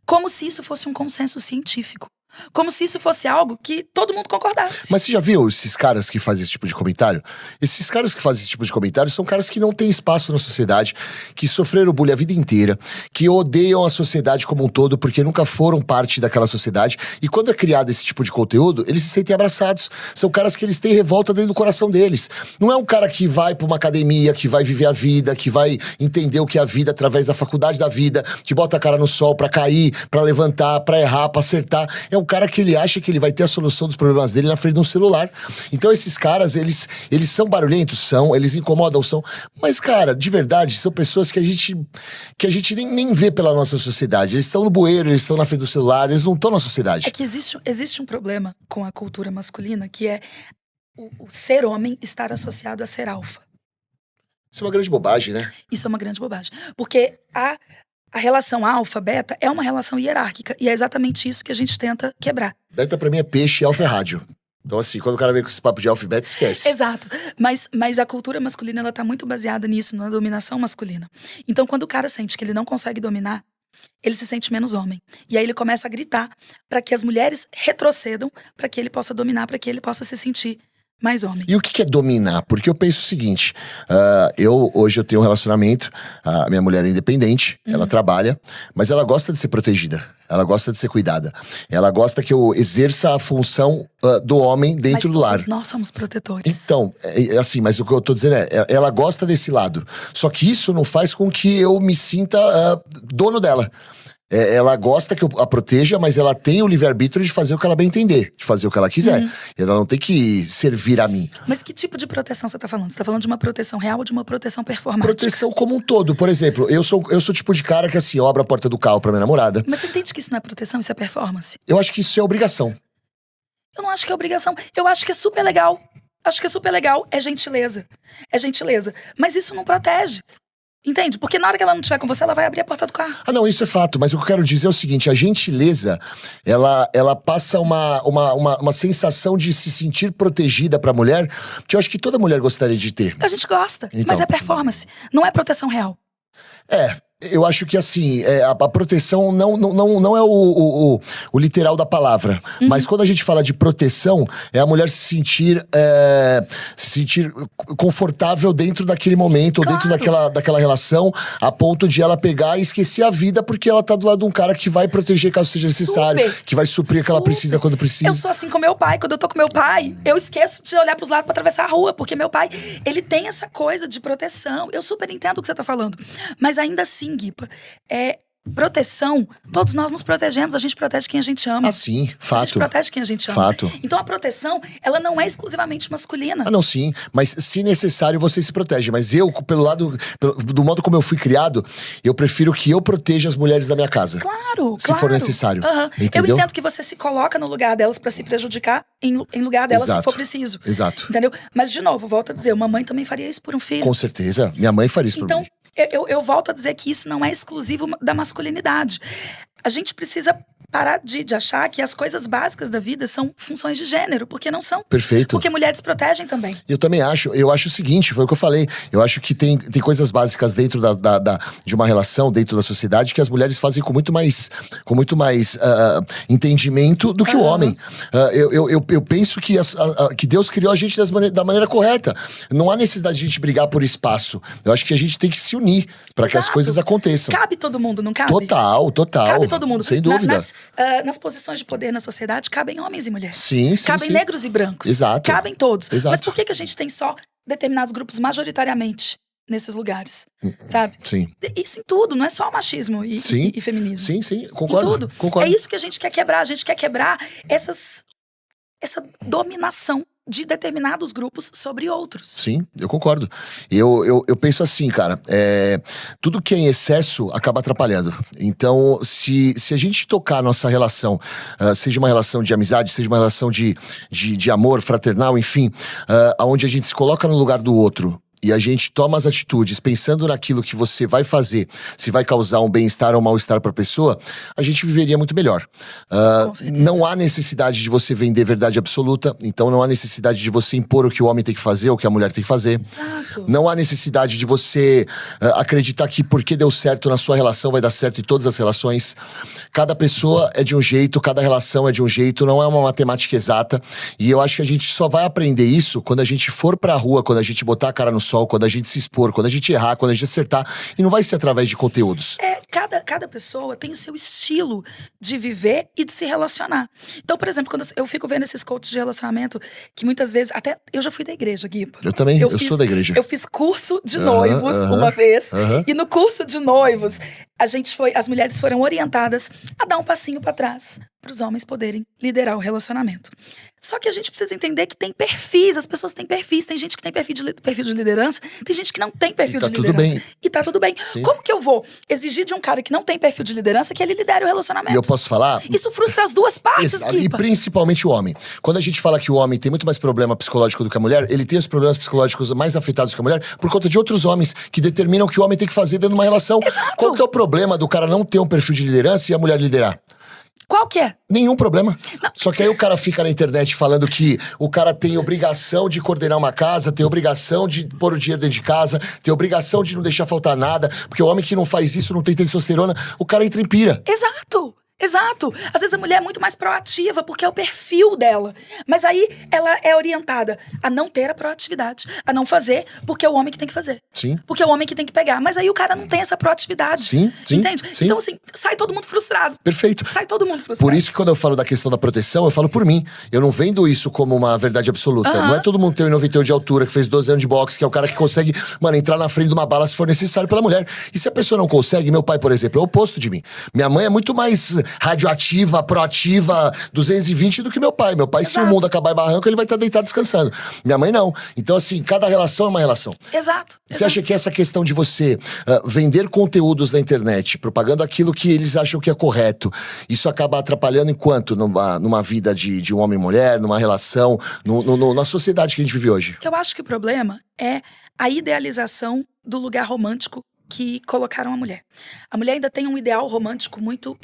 Speaker 2: Como se isso fosse um consenso científico. Como se isso fosse algo que todo mundo concordasse.
Speaker 1: Mas você já viu esses caras que fazem esse tipo de comentário? Esses caras que fazem esse tipo de comentário são caras que não têm espaço na sociedade, que sofreram bullying a vida inteira, que odeiam a sociedade como um todo porque nunca foram parte daquela sociedade. E quando é criado esse tipo de conteúdo, eles se sentem abraçados. São caras que eles têm revolta dentro do coração deles. Não é um cara que vai pra uma academia, que vai viver a vida, que vai entender o que é a vida através da faculdade da vida, que bota a cara no sol pra cair, pra levantar, pra errar, pra acertar. É um cara que ele acha que ele vai ter a solução dos problemas dele na frente de um celular. Então esses caras, eles são barulhentos, eles incomodam, mas cara, de verdade, são pessoas que a gente nem vê pela nossa sociedade. Eles estão no bueiro, eles estão na frente do celular, eles não estão na sociedade.
Speaker 2: É que existe um problema com a cultura masculina, que é o ser homem estar associado a ser alfa.
Speaker 1: Isso é uma grande bobagem, né?
Speaker 2: Isso é uma grande bobagem. Porque a relação alfa-beta é uma relação hierárquica. E é exatamente isso que a gente tenta quebrar.
Speaker 1: Beta pra mim é peixe e alfa é rádio. Então assim, quando o cara vem com esse papo de alfa e beta, esquece.
Speaker 2: Exato. Mas a cultura masculina, ela tá muito baseada nisso, na dominação masculina. Então quando o cara sente que ele não consegue dominar, ele se sente menos homem. E aí ele começa a gritar para que as mulheres retrocedam, para que ele possa dominar, para que ele possa se sentir mais homem.
Speaker 1: E o que é dominar? Porque eu penso o seguinte, hoje eu tenho um relacionamento, a minha mulher é independente, ela trabalha, mas ela gosta de ser protegida, ela gosta de ser cuidada, ela gosta que eu exerça a função do homem dentro do lar.
Speaker 2: Mas nós somos protetores.
Speaker 1: Então, assim, mas o que eu tô dizendo ela gosta desse lado, só que isso não faz com que eu me sinta dono dela. Ela gosta que eu a proteja, mas ela tem o livre-arbítrio de fazer o que ela bem entender, de fazer o que ela quiser. Ela não tem que servir a mim.
Speaker 2: Mas que tipo de proteção você tá falando? Você tá falando de uma proteção real ou de uma proteção performática?
Speaker 1: Proteção como um todo. Por exemplo, eu sou o tipo de cara que assim, eu abro a porta do carro pra minha namorada.
Speaker 2: Mas você entende que isso não é proteção, isso é performance?
Speaker 1: Eu acho que isso é obrigação.
Speaker 2: Eu não acho que é obrigação. Eu acho que é super legal. Acho que é super legal. É gentileza. É gentileza. Mas isso não protege. Entende? Porque na hora que ela não estiver com você, ela vai abrir a porta do carro.
Speaker 1: Ah, não, isso é fato. Mas o que eu quero dizer é o seguinte, a gentileza, ela passa uma sensação de se sentir protegida pra mulher, que eu acho que toda mulher gostaria de ter.
Speaker 2: A gente gosta,
Speaker 1: Então.
Speaker 2: mas é performance. Não é proteção real.
Speaker 1: Eu acho que assim, a proteção não é o literal da palavra. Mas quando a gente fala de proteção, é a mulher se sentir confortável dentro daquele momento,
Speaker 2: Claro.
Speaker 1: ou dentro daquela relação, a ponto de ela pegar e esquecer a vida, porque ela tá do lado de um cara que vai proteger caso seja necessário,
Speaker 2: Super.
Speaker 1: que vai suprir o que ela
Speaker 2: Super.
Speaker 1: precisa quando precisa.
Speaker 2: Eu sou assim com meu pai. Quando eu tô com meu pai, eu esqueço de olhar pros lados pra atravessar a rua. Porque meu pai, ele tem essa coisa de proteção. Eu super entendo o que você tá falando. Mas ainda assim, Guipa, proteção, todos nós nos protegemos, a gente protege quem a gente ama.
Speaker 1: Ah, sim,
Speaker 2: A gente
Speaker 1: fato.
Speaker 2: protege quem a gente ama.
Speaker 1: Fato.
Speaker 2: Então a proteção, ela não é exclusivamente masculina.
Speaker 1: Ah, não, sim. Mas se necessário, você se protege. Mas eu, do modo como eu fui criado, eu prefiro que eu proteja as mulheres da minha casa.
Speaker 2: Claro,
Speaker 1: Se for necessário.
Speaker 2: Aham. Eu
Speaker 1: Entendeu?
Speaker 2: entendo que você se coloca no lugar delas pra se prejudicar em lugar delas, se
Speaker 1: Exato.
Speaker 2: for preciso.
Speaker 1: Exato.
Speaker 2: Entendeu? Mas, de novo, volto a dizer, uma mãe também faria isso por um filho.
Speaker 1: Com certeza. Minha mãe faria isso por
Speaker 2: Então,
Speaker 1: mim.
Speaker 2: eu volto a dizer que isso não é exclusivo da masculinidade. A gente precisa parar de achar que as coisas básicas da vida são funções de gênero, porque não são.
Speaker 1: Perfeito.
Speaker 2: Porque mulheres protegem também.
Speaker 1: Eu também acho. Eu acho o seguinte, foi o que eu falei. Eu acho que tem coisas básicas dentro de uma relação, dentro da sociedade, que as mulheres fazem com muito mais entendimento do que o homem. Eu penso que Deus criou a gente da maneira correta. Não há necessidade de a gente brigar por espaço. Eu acho que a gente tem que se unir para que as
Speaker 2: Exato.
Speaker 1: coisas aconteçam.
Speaker 2: Cabe todo mundo, não cabe?
Speaker 1: Total.
Speaker 2: Cabe todo mundo.
Speaker 1: Sem dúvida.
Speaker 2: Nas posições de poder na sociedade, cabem homens e mulheres.
Speaker 1: Sim, sim,
Speaker 2: Cabem
Speaker 1: sim.
Speaker 2: negros e brancos.
Speaker 1: Exato.
Speaker 2: Cabem todos.
Speaker 1: Exato.
Speaker 2: Mas por que a gente tem só determinados grupos majoritariamente nesses lugares, sabe?
Speaker 1: Sim.
Speaker 2: Isso em tudo, não é só machismo e feminismo.
Speaker 1: Sim, concordo.
Speaker 2: Em tudo.
Speaker 1: Concordo.
Speaker 2: É isso que a gente quer quebrar. A gente quer quebrar essa dominação de determinados grupos sobre outros.
Speaker 1: Sim, eu concordo. Eu penso assim, cara, tudo que é em excesso acaba atrapalhando. Então, se a gente tocar a nossa relação, seja uma relação de amizade, seja uma relação de amor fraternal, enfim, onde a gente se coloca no lugar do outro, e a gente toma as atitudes pensando naquilo que você vai fazer, se vai causar um bem-estar ou um mal-estar para a pessoa, a gente viveria muito melhor. Não há necessidade de você vender verdade absoluta, então não há necessidade de você impor o que o homem tem que fazer ou o que a mulher tem que fazer.
Speaker 2: Exato.
Speaker 1: Não há necessidade de você acreditar que porque deu certo na sua relação vai dar certo em todas as relações. Cada pessoa é de um jeito, cada relação é de um jeito, não é uma matemática exata. E eu acho que a gente só vai aprender isso quando a gente for pra rua, quando a gente botar a cara no sol, quando a gente se expor, quando a gente errar, quando a gente acertar. E não vai ser através de conteúdos.
Speaker 2: Cada pessoa tem o seu estilo de viver e de se relacionar. Então, por exemplo, quando eu fico vendo esses coaches de relacionamento, que muitas vezes, até eu já fui da igreja, Gui.
Speaker 1: Eu também, eu sou da igreja.
Speaker 2: Eu fiz curso de noivos uma vez, e no curso de noivos, as mulheres foram orientadas a dar um passinho pra trás, para os homens poderem liderar o relacionamento. Só que a gente precisa entender que tem perfis, as pessoas têm perfis, tem gente que tem perfil de liderança, tem gente que não tem perfil de liderança.
Speaker 1: Tudo bem.
Speaker 2: E tá tudo bem.
Speaker 1: Sim.
Speaker 2: Como que eu vou exigir de um cara que não tem perfil de liderança que ele lidere o relacionamento?
Speaker 1: E eu posso falar?
Speaker 2: Isso frustra as duas partes,
Speaker 1: E
Speaker 2: Giba.
Speaker 1: principalmente o homem. Quando a gente fala que o homem tem muito mais problema psicológico do que a mulher, ele tem os problemas psicológicos mais afetados que a mulher por conta de outros homens que determinam o que o homem tem que fazer dentro de uma relação.
Speaker 2: Exato.
Speaker 1: Qual que é o problema do cara não ter um perfil de liderança e a mulher liderar?
Speaker 2: Qual que é?
Speaker 1: Nenhum problema.
Speaker 2: Não.
Speaker 1: Só que aí o cara fica na internet falando que o cara tem obrigação de coordenar uma casa, tem obrigação de pôr o dinheiro dentro de casa, tem obrigação de não deixar faltar nada, porque o homem que não faz isso, não tem testosterona, o cara entra em pira.
Speaker 2: Exato. Às vezes a mulher é muito mais proativa, porque é o perfil dela. Mas aí ela é orientada a não ter a proatividade, a não fazer, porque é o homem que tem que fazer.
Speaker 1: Sim.
Speaker 2: Porque é o homem que tem que pegar. Mas aí o cara não tem essa proatividade.
Speaker 1: Sim.
Speaker 2: Entende?
Speaker 1: Sim.
Speaker 2: Então, assim, sai todo mundo frustrado.
Speaker 1: Perfeito.
Speaker 2: Sai todo mundo frustrado.
Speaker 1: Por isso que quando eu falo da questão da proteção, eu falo por mim. Eu não vendo isso como uma verdade absoluta. Não é todo mundo tem 1,91 de altura, que fez 12 anos de boxe, que é o cara que consegue, mano, entrar na frente de uma bala se for necessário pela mulher. E se a pessoa não consegue, meu pai, por exemplo, é o oposto de mim. Minha mãe é muito mais radioativa, proativa, 220 do que meu pai. Meu pai, se o mundo acabar em barranco, ele vai estar deitado descansando. Minha mãe não. Então, assim, cada relação é uma relação.
Speaker 2: Exato.
Speaker 1: Você acha que essa questão de você vender conteúdos na internet, propagando aquilo que eles acham que é correto, isso acaba atrapalhando enquanto numa vida de um homem e mulher, numa relação, na sociedade que a gente vive hoje?
Speaker 2: Eu acho que o problema é a idealização do lugar romântico que colocaram a mulher. A mulher ainda tem um ideal romântico muito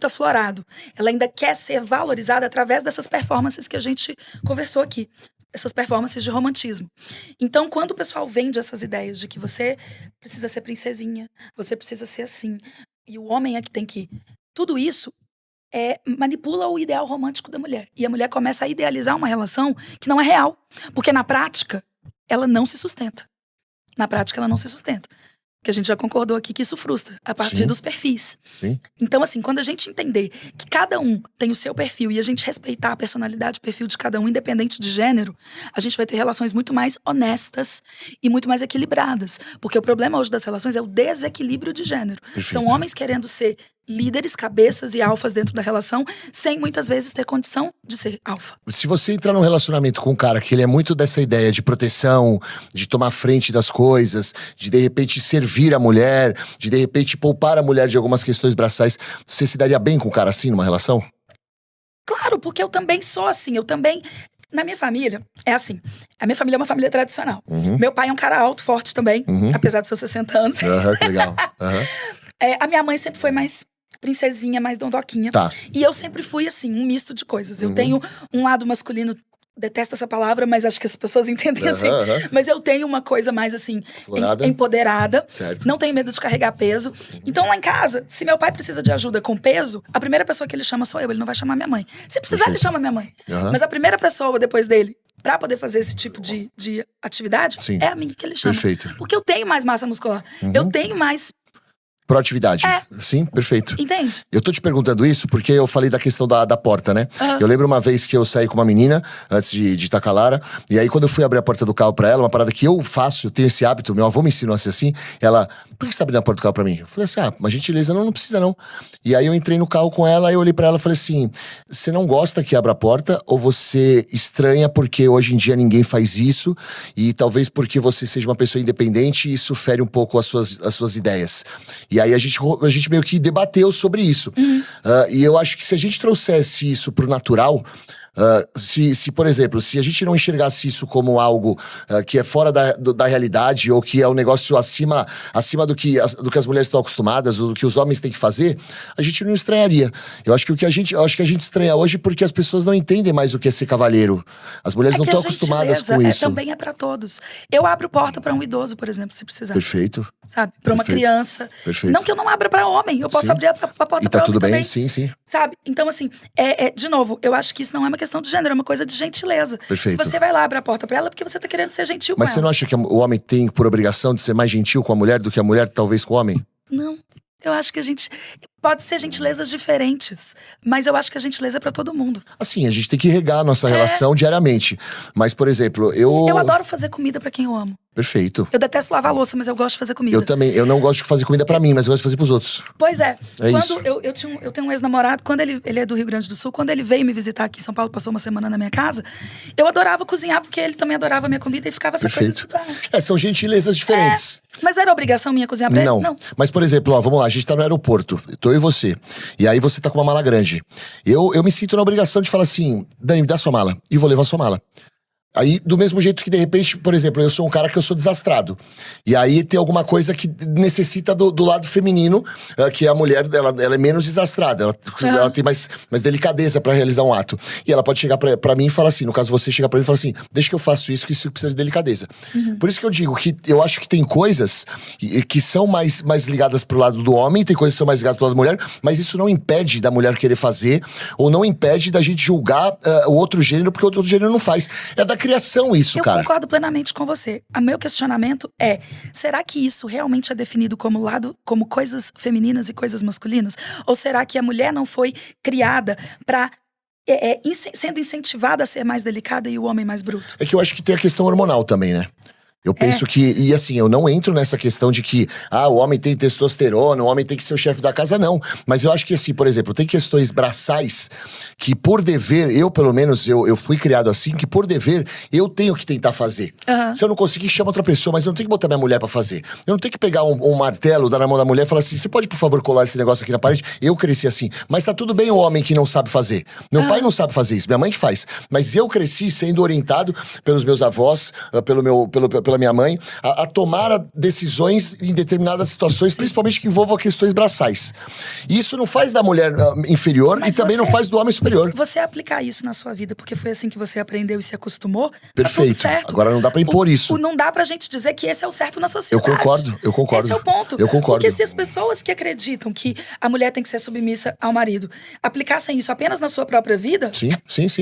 Speaker 2: aflorado. Ela ainda quer ser valorizada através dessas performances que a gente conversou aqui. Essas performances de romantismo. Então, quando o pessoal vende essas ideias de que você precisa ser princesinha, você precisa ser assim, e o homem é que tem que... Tudo isso manipula o ideal romântico da mulher. E a mulher começa a idealizar uma relação que não é real. Porque na prática, ela não se sustenta. Que a gente já concordou aqui que isso frustra, a partir dos perfis.
Speaker 1: Sim.
Speaker 2: Então, assim, quando a gente entender que cada um tem o seu perfil e a gente respeitar a personalidade, o perfil de cada um, independente de gênero, a gente vai ter relações muito mais honestas e muito mais equilibradas. Porque o problema hoje das relações é o desequilíbrio de gênero.
Speaker 1: Perfeito.
Speaker 2: São homens querendo ser líderes, cabeças e alfas dentro da relação, sem muitas vezes ter condição de ser alfa.
Speaker 1: Se você entrar num relacionamento com um cara que ele é muito dessa ideia de proteção, de tomar frente das coisas, de repente servir a mulher, de repente poupar a mulher de algumas questões braçais, você se daria bem com um cara assim numa relação?
Speaker 2: Claro, porque eu também sou assim, na minha família, é assim. A minha família é uma família tradicional. Meu pai é um cara alto, forte também, apesar dos seus 60 anos.
Speaker 1: Que legal.
Speaker 2: A minha mãe sempre foi mais princesinha, mais dondoquinha.
Speaker 1: Tá.
Speaker 2: E eu sempre fui, assim, um misto de coisas. Eu tenho um lado masculino, detesto essa palavra, mas acho que as pessoas entendem assim. Mas eu tenho uma coisa mais, assim, empoderada.
Speaker 1: Certo.
Speaker 2: Não tenho medo de carregar peso. Então, lá em casa, se meu pai precisa de ajuda com peso, a primeira pessoa que ele chama sou eu. Ele não vai chamar minha mãe. Se precisar, ele chama minha mãe. Mas a primeira pessoa depois dele, pra poder fazer esse tipo de atividade, é a mim que ele chama.
Speaker 1: Perfeito.
Speaker 2: Porque eu tenho mais massa muscular. Eu tenho mais
Speaker 1: Proatividade. Sim, perfeito.
Speaker 2: Entende?
Speaker 1: Eu tô te perguntando isso porque eu falei da questão da porta, né? Eu lembro uma vez que eu saí com uma menina, antes de Itacalara, e aí quando eu fui abrir a porta do carro pra ela, uma parada que eu faço, eu tenho esse hábito, meu avô me ensinou a ser assim, ela, por que você tá abrindo a porta do carro pra mim? Eu falei assim, uma gentileza, não precisa não. E aí eu entrei no carro com ela, aí eu olhei pra ela e falei assim, você não gosta que abra a porta ou você estranha porque hoje em dia ninguém faz isso e talvez porque você seja uma pessoa independente e isso fere um pouco as suas ideias. E aí a gente meio que debateu sobre isso. E eu acho que se a gente trouxesse isso pro natural, por exemplo, se a gente não enxergasse isso como algo que é fora da realidade ou que é um negócio acima do que as mulheres estão acostumadas ou do que os homens têm que fazer, a gente não estranharia. Eu acho que a gente estranha hoje porque as pessoas não entendem mais o que é ser cavalheiro. As mulheres não estão acostumadas com isso.
Speaker 2: Também é pra todos. Eu abro porta pra um idoso, por exemplo, se precisar.
Speaker 1: Perfeito.
Speaker 2: Sabe? Pra uma criança.
Speaker 1: Perfeito.
Speaker 2: Não que eu não abra pra homem, eu posso abrir a porta pra homem
Speaker 1: e tá tudo bem,
Speaker 2: também.
Speaker 1: sim.
Speaker 2: Sabe? Então, assim, de novo, eu acho que isso não é uma questão de gênero, é uma coisa de gentileza.
Speaker 1: Perfeito.
Speaker 2: Se você vai lá abrir a porta pra ela, é porque você tá querendo ser gentil com ela.
Speaker 1: Mas você não acha que o homem tem por obrigação de ser mais gentil com a mulher do que a mulher, talvez, com o homem?
Speaker 2: Não. Eu acho que a gente... Pode ser gentilezas diferentes, mas eu acho que a gentileza é pra todo mundo.
Speaker 1: Assim, a gente tem que regar a nossa relação diariamente. Mas, por exemplo, eu
Speaker 2: adoro fazer comida pra quem eu amo.
Speaker 1: Perfeito.
Speaker 2: Eu detesto lavar louça, mas eu gosto de fazer comida.
Speaker 1: Eu também. Eu não gosto de fazer comida pra mim, mas eu gosto de fazer pros outros.
Speaker 2: Pois é.
Speaker 1: Isso.
Speaker 2: Eu tenho um ex-namorado, quando ele é do Rio Grande do Sul, quando ele veio me visitar aqui em São Paulo, passou uma semana na minha casa, eu adorava cozinhar, porque ele também adorava a minha comida e ficava essa coisa super...
Speaker 1: São gentilezas diferentes.
Speaker 2: Mas era obrigação minha cozinhar pra ele? Não.
Speaker 1: Mas, por exemplo, vamos lá, a gente tá no aeroporto, tô eu e você. E aí você tá com uma mala grande. Eu me sinto na obrigação de falar assim, Dani, me dá sua mala. E vou levar sua mala. Aí, do mesmo jeito que, de repente, por exemplo, eu sou um cara que eu sou desastrado. E aí tem alguma coisa que necessita do lado feminino, que a mulher, ela é menos desastrada. Ela tem mais delicadeza pra realizar um ato. E ela pode chegar pra mim e falar assim, no caso você chega pra mim e fala assim, deixa que eu faço isso, que isso precisa de delicadeza. Por isso que eu digo que eu acho que tem coisas que são mais ligadas pro lado do homem, tem coisas que são mais ligadas pro lado da mulher, mas isso não impede da mulher querer fazer, ou não impede da gente julgar o outro gênero, porque o outro gênero não faz. É da criação isso, cara.
Speaker 2: Eu concordo plenamente com você. O meu questionamento é, será que isso realmente é definido como coisas femininas e coisas masculinas? Ou será que a mulher não foi criada pra... sendo incentivada a ser mais delicada e o homem mais bruto?
Speaker 1: É que eu acho que tem a questão hormonal também, né? Eu penso que, e assim, eu não entro nessa questão de que, o homem tem testosterona, o homem tem que ser o chefe da casa, não. Mas eu acho que assim, por exemplo, tem questões braçais que por dever, eu pelo menos, eu fui criado assim, que por dever, eu tenho que tentar fazer. Se eu não conseguir, chama outra pessoa, mas eu não tenho que botar minha mulher pra fazer. Eu não tenho que pegar um martelo, dar na mão da mulher e falar assim, você pode, por favor, colar esse negócio aqui na parede? Eu cresci assim. Mas tá tudo bem o homem que não sabe fazer. Meu pai não sabe fazer isso, minha mãe que faz. Mas eu cresci sendo orientado pelos meus avós, pela minha mãe, a tomar decisões em determinadas situações, principalmente que envolvam questões braçais. E isso não faz da mulher inferior e também não faz do homem superior.
Speaker 2: Você aplicar isso na sua vida, porque foi assim que você aprendeu e se acostumou,
Speaker 1: perfeito.
Speaker 2: Tá tudo certo.
Speaker 1: Agora não dá pra impor isso.
Speaker 2: Não dá pra gente dizer que esse é o certo na sociedade.
Speaker 1: Eu concordo.
Speaker 2: Esse é o ponto.
Speaker 1: Eu concordo.
Speaker 2: Porque se as pessoas que acreditam que a mulher tem que ser submissa ao marido aplicassem isso apenas na sua própria vida...
Speaker 1: Sim.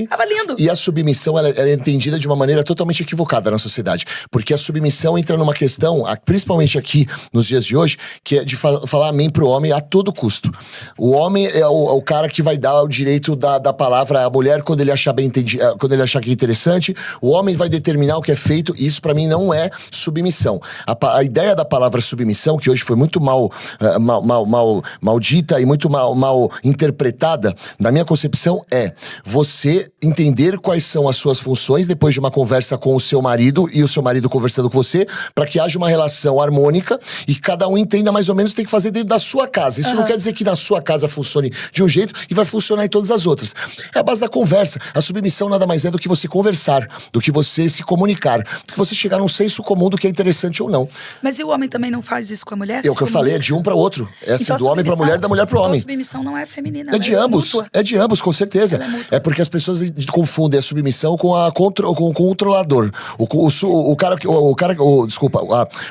Speaker 2: Tava lindo.
Speaker 1: E a submissão, ela é entendida de uma maneira totalmente equivocada na sociedade. Porque a submissão entra numa questão, principalmente aqui nos dias de hoje, que é de falar amém pro homem a todo custo. O homem é o cara que vai dar o direito da palavra à mulher quando ele achar bem entendido, quando ele achar que é interessante. O homem vai determinar o que é feito, e isso pra mim não é submissão. A ideia da palavra submissão, que hoje foi muito mal dita e muito mal interpretada, na minha concepção é você entender quais são as suas funções depois de uma conversa com o seu marido e o seu marido conversando com você, para que haja uma relação harmônica e cada um entenda mais ou menos o que tem que fazer dentro da sua casa. Isso não quer dizer que na sua casa funcione de um jeito e vai funcionar em todas as outras. É a base da conversa. A submissão nada mais é do que você conversar, do que você se comunicar, do que você chegar num senso comum do que é interessante ou não.
Speaker 2: Mas e o homem também não faz isso com a mulher?
Speaker 1: É o que eu falei, é de um para outro. É assim,
Speaker 2: então,
Speaker 1: do homem pra mulher, da mulher pro homem.
Speaker 2: Então a submissão não é feminina,
Speaker 1: é de ambos.
Speaker 2: Mútua.
Speaker 1: É de ambos, com certeza. É porque as pessoas confundem a submissão com o controlador. O cara, desculpa,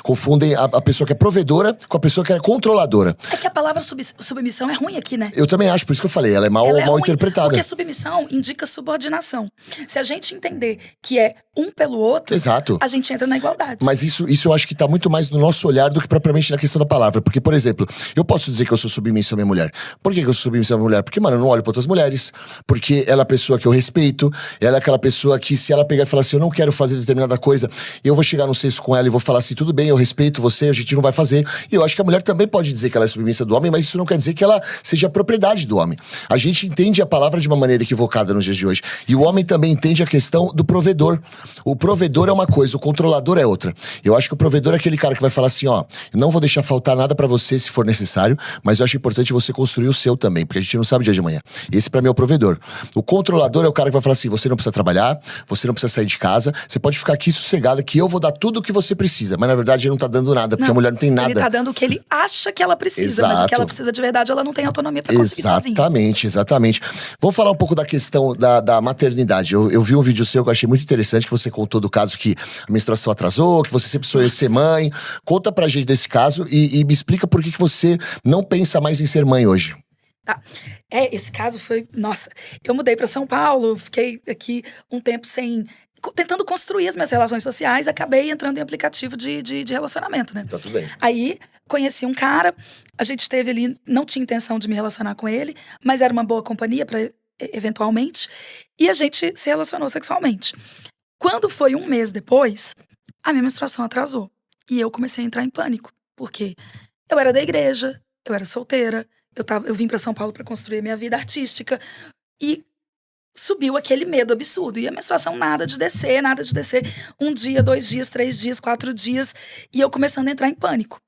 Speaker 1: confundem a pessoa que é provedora com a pessoa que é controladora.
Speaker 2: É que a palavra submissão é ruim aqui, né?
Speaker 1: Eu também acho, por isso que eu falei, ela é mal
Speaker 2: ruim,
Speaker 1: interpretada.
Speaker 2: Porque submissão indica subordinação. Se a gente entender que é um pelo outro,
Speaker 1: Exato.
Speaker 2: a gente entra na igualdade.
Speaker 1: Mas isso eu acho que tá muito mais no nosso olhar do que propriamente na questão da palavra. Porque, por exemplo, eu posso dizer que eu sou submisso à minha mulher. Por que eu sou submisso à minha mulher? Porque, mano, eu não olho pra outras mulheres. Porque ela é a pessoa que eu respeito. Ela é aquela pessoa que, se ela pegar e falar assim, eu não quero fazer determinada coisa, eu vou chegar no senso com ela e vou falar assim, tudo bem, eu respeito você, a gente não vai fazer. E eu acho que a mulher também pode dizer que ela é submissa do homem, mas isso não quer dizer que ela seja propriedade do homem. A gente entende a palavra de uma maneira equivocada nos dias de hoje. E o homem também entende a questão do provedor. O provedor é uma coisa, o controlador é outra. Eu acho que o provedor é aquele cara que vai falar assim, ó, eu não vou deixar faltar nada pra você se for necessário, mas eu acho importante você construir o seu também, porque a gente não sabe o dia de amanhã. Esse pra mim é o provedor. O controlador é o cara que vai falar assim, você não precisa trabalhar, você não precisa sair de casa, você pode ficar aqui sossegada que eu vou dar tudo o que você precisa. Mas na verdade ele não tá dando nada, porque a mulher não tem nada.
Speaker 2: Ele tá dando o que ele acha que ela precisa,
Speaker 1: Exato.
Speaker 2: mas o que ela precisa de verdade, ela não tem autonomia pra conseguir sozinha.
Speaker 1: Exatamente. Vamos falar um pouco da questão da maternidade. Eu vi um vídeo seu que eu achei muito interessante, que você contou do caso que a menstruação atrasou, que você sempre sonhou em ser mãe. Conta pra gente desse caso e me explica por que você não pensa mais em ser mãe hoje.
Speaker 2: Tá. Esse caso foi... Nossa, eu mudei pra São Paulo, fiquei aqui um tempo tentando construir as minhas relações sociais, acabei entrando em aplicativo de relacionamento, né?
Speaker 1: Tá tudo bem.
Speaker 2: Aí, conheci um cara, a gente esteve ali, não tinha intenção de me relacionar com ele, mas era uma boa companhia pra eventualmente, e a gente se relacionou sexualmente. Quando foi um mês depois, a minha menstruação atrasou. E eu comecei a entrar em pânico, porque eu era da igreja, eu era solteira, eu vim pra São Paulo pra construir a minha vida artística, e subiu aquele medo absurdo. E a menstruação nada de descer. Um dia, 2 dias, 3 dias, 4 dias. E eu começando a entrar em pânico.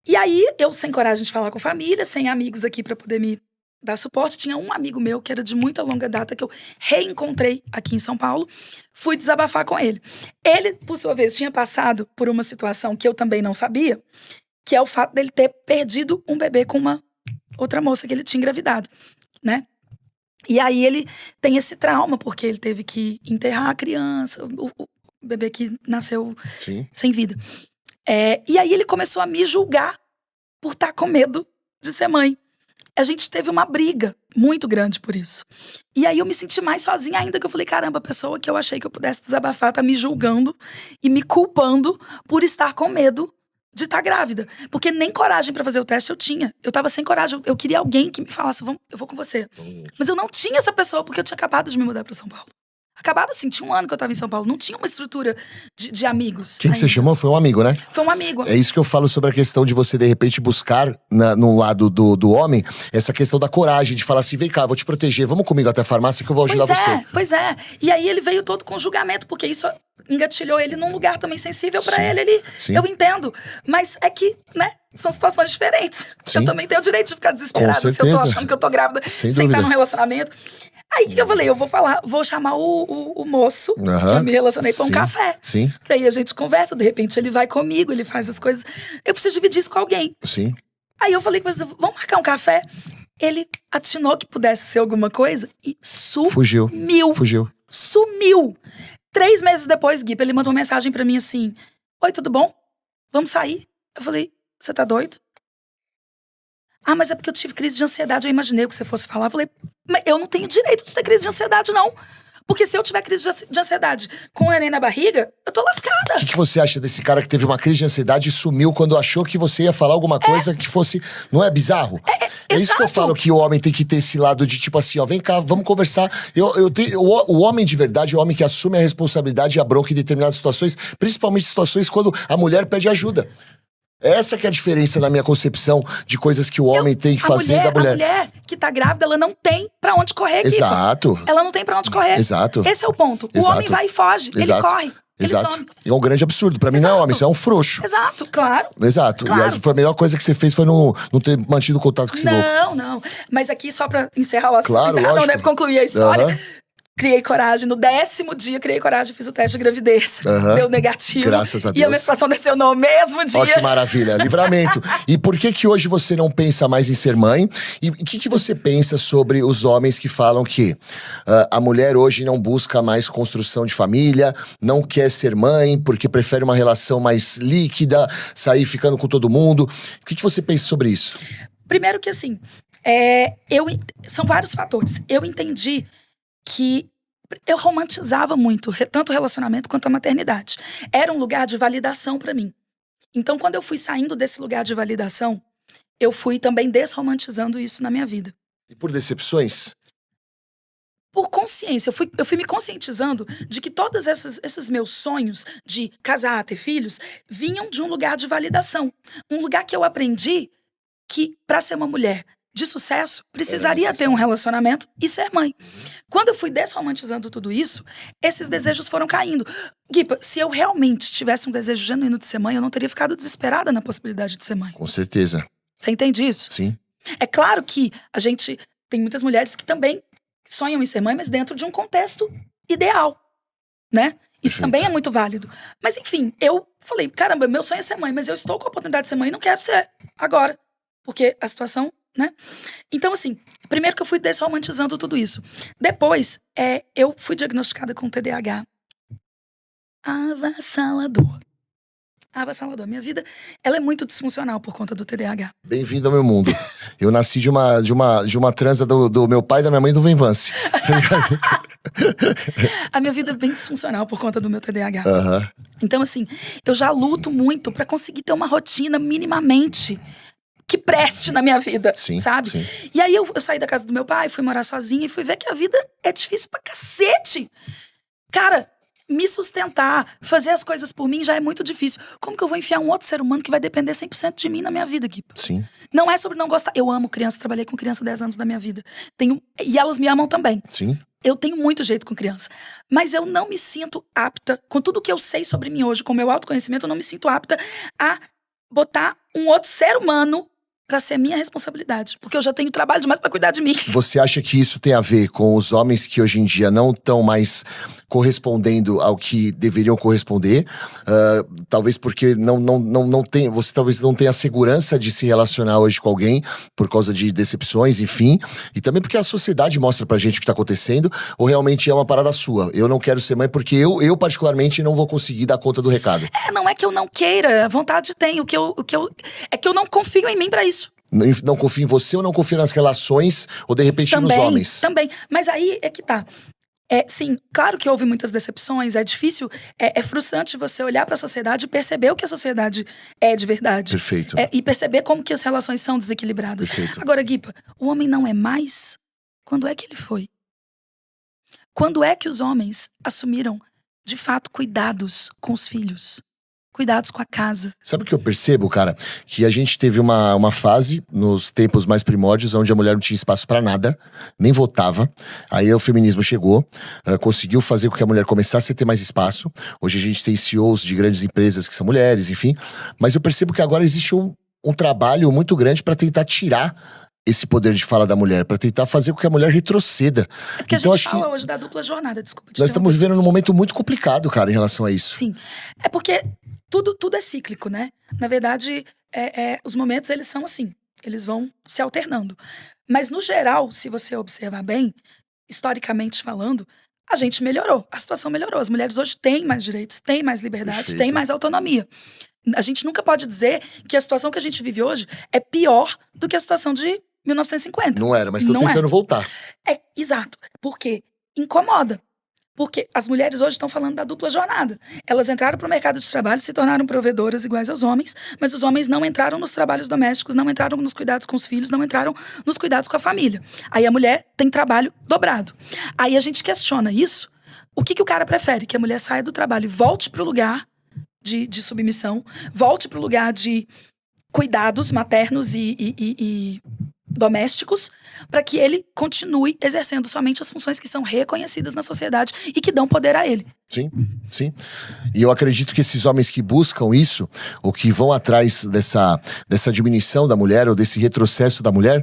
Speaker 2: E aí, eu sem coragem de falar com a família, sem amigos aqui pra poder me dar suporte. Tinha um amigo meu que era de muita longa data, que eu reencontrei aqui em São Paulo. Fui desabafar com ele. Ele, por sua vez, tinha passado por uma situação que eu também não sabia, que é o fato dele ter perdido um bebê com uma outra moça que ele tinha engravidado, né? E aí ele tem esse trauma, porque ele teve que enterrar a criança, o bebê que nasceu sem vida. E aí ele começou a me julgar por estar com medo de ser mãe. A gente teve uma briga muito grande por isso. E aí eu me senti mais sozinha ainda, que eu falei, caramba, a pessoa que eu achei que eu pudesse desabafar tá me julgando e me culpando por estar com medo de estar grávida. Porque nem coragem pra fazer o teste eu tinha. Eu tava sem coragem. Eu queria alguém que me falasse, eu vou com você. Mas eu não tinha essa pessoa, porque eu tinha acabado de me mudar pra São Paulo. Acabado assim, tinha 1 ano que eu tava em São Paulo. Não tinha uma estrutura de amigos.
Speaker 1: Quem que você chamou? Foi um amigo, né?
Speaker 2: Foi um amigo.
Speaker 1: É isso que eu falo sobre a questão de você, de repente, buscar no lado do homem, essa questão da coragem, de falar assim, vem cá, vou te proteger, vamos comigo até a farmácia que eu vou ajudar você.
Speaker 2: Pois é. E aí ele veio todo com julgamento, porque isso engatilhou ele num lugar também sensível pra ele. Eu entendo. Mas é que, né, são situações diferentes.
Speaker 1: Sim.
Speaker 2: Eu também tenho o direito de ficar desesperada se eu tô achando que eu tô grávida sem estar num relacionamento. Aí o que eu falei? Eu vou chamar o moço que eu me relacionei pra um café.
Speaker 1: Sim.
Speaker 2: Que aí a gente conversa, de repente ele vai comigo, ele faz as coisas. Eu preciso dividir isso com alguém.
Speaker 1: Sim.
Speaker 2: Aí eu falei com ele, vamos marcar um café? Ele atinou que pudesse ser alguma coisa e
Speaker 1: Fugiu.
Speaker 2: Sumiu. 3 meses depois, Gui, ele mandou uma mensagem pra mim assim, oi, tudo bom? Vamos sair? Eu falei, você tá doido? Ah, mas é porque eu tive crise de ansiedade, eu imaginei o que você fosse falar. Eu falei, mas eu não tenho direito de ter crise de ansiedade, não. Porque se eu tiver crise de ansiedade com o neném na barriga, eu tô lascada.
Speaker 1: O que você acha desse cara que teve uma crise de ansiedade e sumiu quando achou que você ia falar alguma coisa que fosse... Não é bizarro? É isso que eu falo, que o homem tem que ter esse lado de tipo assim, ó, vem cá, vamos conversar. O homem de verdade é o homem que assume a responsabilidade e a bronca em determinadas situações, principalmente situações quando a mulher pede ajuda. Essa que é a diferença na minha concepção de coisas que o homem tem que fazer da mulher.
Speaker 2: A mulher que tá grávida, ela não tem pra onde correr, Kiko.
Speaker 1: Exato.
Speaker 2: Ela não tem pra onde correr.
Speaker 1: Exato.
Speaker 2: Esse é o ponto. O homem vai e foge, ele corre.
Speaker 1: Exato.
Speaker 2: Ele some.
Speaker 1: E é um grande absurdo. Pra mim não é homem, isso é um frouxo.
Speaker 2: Exato, claro.
Speaker 1: Exato.
Speaker 2: Claro.
Speaker 1: E foi a melhor coisa que você fez foi não ter mantido contato com esse louco.
Speaker 2: Não. Mas aqui, só pra encerrar o assunto,
Speaker 1: Claro,
Speaker 2: não, né? Pra concluir a história. Criei coragem. No 10º dia, criei coragem, fiz o teste de gravidez. Deu negativo.
Speaker 1: Graças a Deus.
Speaker 2: E a menstruação desceu no mesmo dia.
Speaker 1: Ó, que maravilha. Livramento. E por que hoje você não pensa mais em ser mãe? E o que você pensa sobre os homens que falam que a mulher hoje não busca mais construção de família, não quer ser mãe, porque prefere uma relação mais líquida, sair ficando com todo mundo? O que você pensa sobre isso?
Speaker 2: Primeiro que assim, são vários fatores. Eu entendi que eu romantizava muito, tanto o relacionamento quanto a maternidade. Era um lugar de validação pra mim. Então, quando eu fui saindo desse lugar de validação, eu fui também desromantizando isso na minha vida.
Speaker 1: E por decepções?
Speaker 2: Por consciência. Eu fui me conscientizando de que todos esses meus sonhos de casar, ter filhos, vinham de um lugar de validação. Um lugar que eu aprendi que, pra ser uma mulher de sucesso, precisaria ter um relacionamento e ser mãe. Quando eu fui desromantizando tudo isso, esses desejos foram caindo. Guipa, se eu realmente tivesse um desejo genuíno de ser mãe, eu não teria ficado desesperada na possibilidade de ser mãe.
Speaker 1: Com certeza.
Speaker 2: Você entende isso?
Speaker 1: Sim.
Speaker 2: É claro que a gente tem muitas mulheres que também sonham em ser mãe, mas dentro de um contexto ideal, né? Isso também é muito válido. Mas enfim, eu falei, caramba, meu sonho é ser mãe, mas eu estou com a oportunidade de ser mãe e não quero ser agora. Porque a situação, né? Então, assim, primeiro que eu fui desromantizando tudo isso. Depois, eu fui diagnosticada com TDAH. Avassalador. Minha vida, ela é muito disfuncional por conta do TDAH.
Speaker 1: Bem-vindo ao meu mundo. Eu nasci de uma transa do meu pai e da minha mãe do Venvance.
Speaker 2: A minha vida é bem disfuncional por conta do meu TDAH.
Speaker 1: Aham.
Speaker 2: Então, assim, eu já luto muito pra conseguir ter uma rotina minimamente que preste na minha vida,
Speaker 1: Sim,
Speaker 2: sabe?
Speaker 1: sim.
Speaker 2: E aí eu saí da casa do meu pai, fui morar sozinha e fui ver que a vida é difícil pra cacete. Cara, me sustentar, fazer as coisas por mim já é muito difícil. Como que eu vou enfiar um outro ser humano que vai depender 100% de mim na minha vida, Guipa?
Speaker 1: Sim.
Speaker 2: Não é sobre não gostar. Eu amo criança, trabalhei com criança 10 anos da minha vida. E elas me amam também.
Speaker 1: Sim.
Speaker 2: Eu tenho muito jeito com criança. Mas eu não me sinto apta, com tudo que eu sei sobre mim hoje, com o meu autoconhecimento, eu não me sinto apta a botar um outro ser humano pra ser minha responsabilidade. Porque eu já tenho trabalho demais pra cuidar de mim.
Speaker 1: Você acha que isso tem a ver com os homens que hoje em dia não estão mais correspondendo ao que deveriam corresponder? Talvez porque você talvez não tenha a segurança de se relacionar hoje com alguém por causa de decepções, enfim. E também porque a sociedade mostra pra gente o que tá acontecendo, ou realmente é uma parada sua. Eu não quero ser mãe porque eu particularmente não vou conseguir dar conta do recado.
Speaker 2: Não é que eu não queira, a vontade tem. É que eu não confio em mim pra isso.
Speaker 1: Não confio em você ou não confio nas relações, ou de repente nos homens?
Speaker 2: Também. Mas aí é que tá. Sim, claro que houve muitas decepções, é difícil, é frustrante você olhar pra sociedade e perceber o que a sociedade é de verdade.
Speaker 1: Perfeito.
Speaker 2: E perceber como que as relações são desequilibradas.
Speaker 1: Perfeito.
Speaker 2: Agora, Guipa, o homem não é mais? Quando é que ele foi? Quando é que os homens assumiram, de fato, cuidados com os filhos? Cuidados com a casa.
Speaker 1: Sabe o que eu percebo, cara? Que a gente teve uma fase, nos tempos mais primórdios, onde a mulher não tinha espaço pra nada, nem votava. Aí o feminismo chegou, conseguiu fazer com que a mulher começasse a ter mais espaço. Hoje a gente tem CEOs de grandes empresas que são mulheres, enfim. Mas eu percebo que agora existe um trabalho muito grande pra tentar tirar esse poder de fala da mulher, pra tentar fazer com que a mulher retroceda.
Speaker 2: É porque
Speaker 1: Então,
Speaker 2: a gente
Speaker 1: acho
Speaker 2: fala
Speaker 1: que
Speaker 2: hoje da dupla jornada, desculpa te
Speaker 1: nós estamos
Speaker 2: interromper.
Speaker 1: vivendo num momento muito complicado, cara, em relação a isso.
Speaker 2: Sim, é porque tudo é cíclico, né? Na verdade, os momentos, eles são assim. Eles vão se alternando. Mas, no geral, se você observar bem, historicamente falando, a gente melhorou. A situação melhorou. As mulheres hoje têm mais direitos, têm mais liberdade,
Speaker 1: Perfeito.
Speaker 2: têm mais autonomia. A gente nunca pode dizer que a situação que a gente vive hoje é pior do que a situação de 1950.
Speaker 1: Não era, mas estão
Speaker 2: Não é.
Speaker 1: tentando voltar.
Speaker 2: Exato. Porque incomoda. Porque as mulheres hoje estão falando da dupla jornada. Elas entraram para o mercado de trabalho, se tornaram provedoras iguais aos homens, mas os homens não entraram nos trabalhos domésticos, não entraram nos cuidados com os filhos, não entraram nos cuidados com a família. Aí a mulher tem trabalho dobrado. Aí a gente questiona isso. O que o cara prefere? Que a mulher saia do trabalho e volte para o lugar de submissão, volte para o lugar de cuidados maternos e domésticos, para que ele continue exercendo somente as funções que são reconhecidas na sociedade e que dão poder a ele.
Speaker 1: Sim, sim. E eu acredito que esses homens que buscam isso, ou que vão atrás dessa diminuição da mulher, ou desse retrocesso da mulher,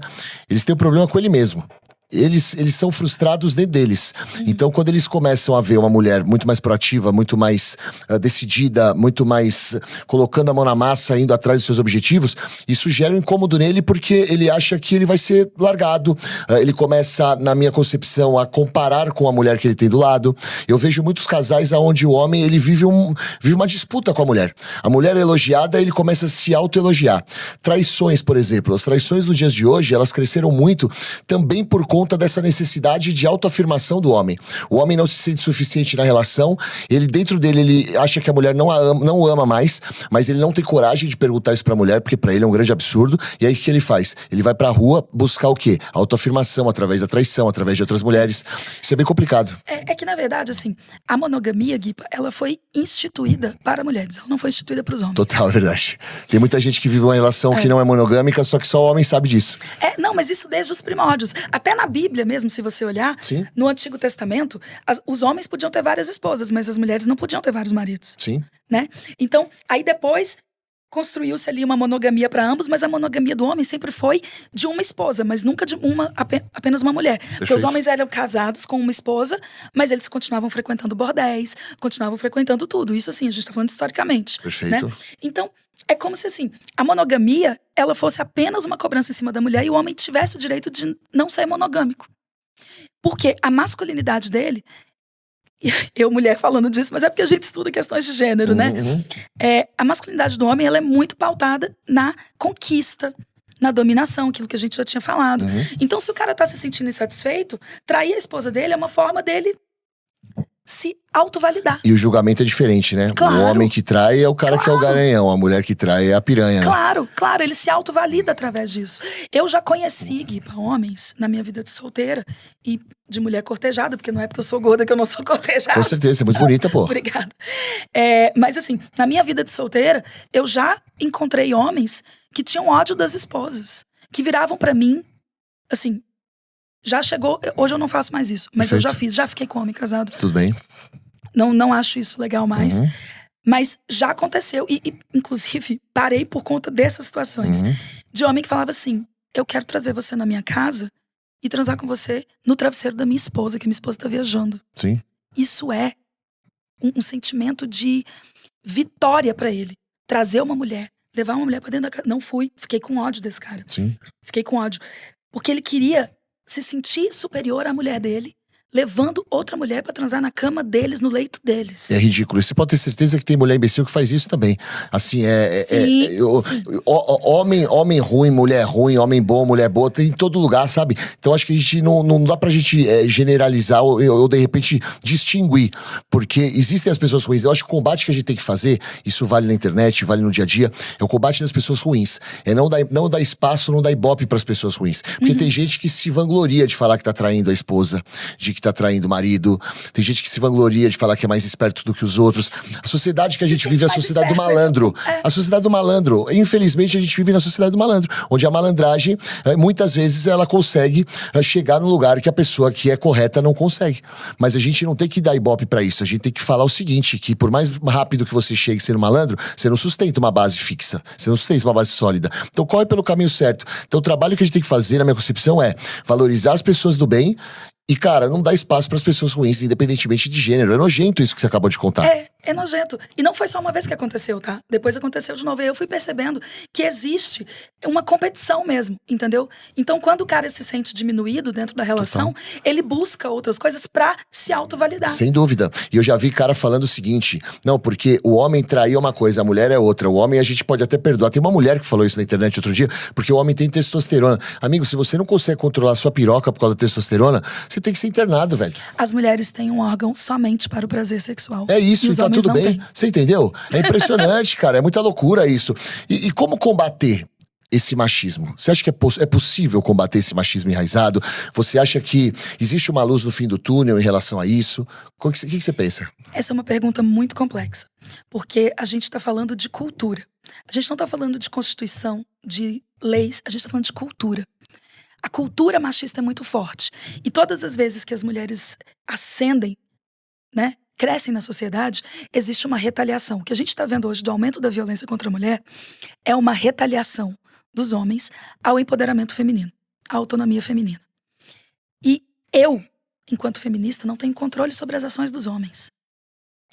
Speaker 1: eles têm um problema com ele mesmo. eles são frustrados dentro deles. Então, quando eles começam a ver uma mulher muito mais proativa, muito mais decidida, muito mais colocando a mão na massa, indo atrás dos seus objetivos, isso gera um incômodo nele porque ele acha que ele vai ser largado. Ele começa, na minha concepção, a comparar com a mulher que ele tem do lado. Eu vejo muitos casais onde o homem ele vive uma disputa com a mulher. A mulher é elogiada, ele começa a se autoelogiar. Traições, por exemplo. As traições nos dias de hoje, elas cresceram muito também por conta dessa necessidade de autoafirmação do homem. O homem não se sente suficiente na relação, ele dentro dele, ele acha que a mulher não o ama mais, mas ele não tem coragem de perguntar isso pra mulher, porque pra ele é um grande absurdo. E aí o que ele faz? Ele vai pra rua buscar o quê? Autoafirmação através da traição, através de outras mulheres. Isso é bem complicado.
Speaker 2: É que, na verdade, assim, a monogamia, Guipa, ela foi instituída para mulheres, ela não foi instituída para os homens.
Speaker 1: Total, é verdade. Tem muita gente que vive uma relação que não é monogâmica, só que só o homem sabe disso.
Speaker 2: Não, mas isso desde os primórdios. Até na Bíblia mesmo, se você olhar,
Speaker 1: Sim.
Speaker 2: no Antigo Testamento, os homens podiam ter várias esposas, mas as mulheres não podiam ter vários maridos.
Speaker 1: Sim.
Speaker 2: Né? Então, aí depois construiu-se ali uma monogamia para ambos, mas a monogamia do homem sempre foi de uma esposa, mas nunca de apenas uma mulher. Porque os homens eram casados com uma esposa, mas eles continuavam frequentando bordéis, continuavam frequentando tudo. Isso assim, a gente tá falando historicamente.
Speaker 1: Perfeito.
Speaker 2: Né? Então, é como se assim, a monogamia, ela fosse apenas uma cobrança em cima da mulher e o homem tivesse o direito de não ser monogâmico. Porque a masculinidade dele, eu, mulher, falando disso, mas é porque a gente estuda questões de gênero, né? A masculinidade do homem, ela é muito pautada na conquista, na dominação, aquilo que a gente já tinha falado. Então, se o cara tá se sentindo insatisfeito, trair a esposa dele é uma forma dele se autovalidar.
Speaker 1: E o julgamento é diferente, né?
Speaker 2: Claro.
Speaker 1: O homem que trai é o cara que é o garanhão, a mulher que trai é a piranha.
Speaker 2: Claro, claro, ele se autovalida através disso. Eu já conheci, Guipa, homens na minha vida de solteira e de mulher cortejada, porque não é porque eu sou gorda que eu não sou cortejada.
Speaker 1: Com certeza, é muito bonita, pô.
Speaker 2: Obrigada. Mas assim, na minha vida de solteira, eu já encontrei homens que tinham ódio das esposas, que viravam pra mim, assim, já chegou, hoje eu não faço mais isso, mas
Speaker 1: Perfeito.
Speaker 2: eu já fiz, já fiquei com homem casado.
Speaker 1: Tudo bem.
Speaker 2: Não acho isso legal mais. Mas já aconteceu, e inclusive parei por conta dessas situações. De homem que falava assim, eu quero trazer você na minha casa e transar com você no travesseiro da minha esposa, que minha esposa tá viajando.
Speaker 1: Sim.
Speaker 2: Isso é um sentimento de vitória pra ele. Trazer uma mulher, levar uma mulher pra dentro da casa. Não fui, fiquei com ódio desse cara.
Speaker 1: Sim.
Speaker 2: Fiquei com ódio. Porque ele queria se sentir superior à mulher dele, levando outra mulher pra transar na cama deles, no leito deles.
Speaker 1: É ridículo. E você pode ter certeza que tem mulher imbecil que faz isso também. Assim,
Speaker 2: Sim.
Speaker 1: homem ruim, mulher ruim, homem bom, mulher boa, tem em todo lugar, sabe? Então acho que a gente não dá pra gente generalizar ou de repente distinguir. Porque existem as pessoas ruins. Eu acho que o combate que a gente tem que fazer, isso vale na internet, vale no dia a dia, é o combate das pessoas ruins. É não dar espaço, não dar ibope pras pessoas ruins. Porque tem gente que se vangloria de falar que tá traindo a esposa, de que tá traindo o marido. Tem gente que se vangloria de falar que é mais esperto do que os outros. A sociedade que a gente vive é a sociedade do malandro. A sociedade do malandro. Infelizmente, a gente vive na sociedade do malandro, onde a malandragem, muitas vezes, ela consegue chegar num lugar que a pessoa que é correta não consegue. Mas a gente não tem que dar ibope pra isso. A gente tem que falar o seguinte, que por mais rápido que você chegue sendo malandro, você não sustenta uma base fixa. Você não sustenta uma base sólida. Então, corre pelo caminho certo. Então, o trabalho que a gente tem que fazer, na minha concepção, é valorizar as pessoas do bem. E, cara, não dá espaço pras pessoas ruins, independentemente de gênero. É nojento isso que você acabou de contar.
Speaker 2: É nojento. E não foi só uma vez que aconteceu, tá? Depois aconteceu de novo. E eu fui percebendo que existe uma competição mesmo, entendeu? Então, quando o cara se sente diminuído dentro da relação, ele busca outras coisas pra se autovalidar.
Speaker 1: Sem dúvida. E eu já vi cara falando o seguinte, não, porque o homem traiu uma coisa, a mulher é outra. O homem a gente pode até perdoar. Tem uma mulher que falou isso na internet outro dia, porque o homem tem testosterona. Amigo, se você não consegue controlar a sua piroca por causa da testosterona, você tem que ser internado, velho.
Speaker 2: As mulheres têm um órgão somente para o prazer sexual.
Speaker 1: É isso,
Speaker 2: e os
Speaker 1: tá
Speaker 2: homens
Speaker 1: tudo
Speaker 2: não
Speaker 1: bem.
Speaker 2: têm.
Speaker 1: Você entendeu? É impressionante, cara. É muita loucura isso. E como combater esse machismo? Você acha que é possível combater esse machismo enraizado? Você acha que existe uma luz no fim do túnel em relação a isso? O que você pensa?
Speaker 2: Essa é uma pergunta muito complexa. Porque a gente está falando de cultura. A gente não está falando de constituição, de leis. A gente está falando de cultura. A cultura machista é muito forte. E todas as vezes que as mulheres ascendem, né, crescem na sociedade, existe uma retaliação. O que a gente está vendo hoje do aumento da violência contra a mulher é uma retaliação dos homens ao empoderamento feminino, à autonomia feminina. Eu, enquanto feminista, não tenho controle sobre as ações dos homens.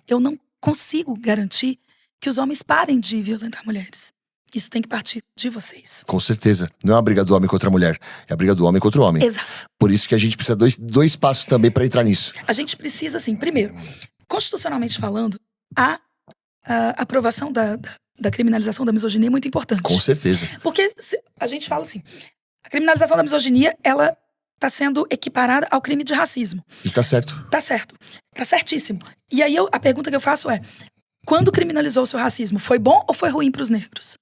Speaker 2: Eu não consigo garantir que os homens parem de violentar mulheres. Isso tem que partir de vocês.
Speaker 1: Com certeza. Não é uma briga do homem contra a mulher. É a briga do homem contra o homem.
Speaker 2: Exato.
Speaker 1: Por isso que a gente precisa dois passos também pra entrar nisso.
Speaker 2: A gente precisa, assim, primeiro, constitucionalmente falando, a aprovação da criminalização da misoginia é muito importante.
Speaker 1: Com certeza.
Speaker 2: Porque a gente fala assim, a criminalização da misoginia, ela tá sendo equiparada ao crime de racismo.
Speaker 1: E tá certo.
Speaker 2: Tá certo. Tá certíssimo. E aí a pergunta que eu faço é, quando criminalizou-se o racismo, foi bom ou foi ruim para os negros?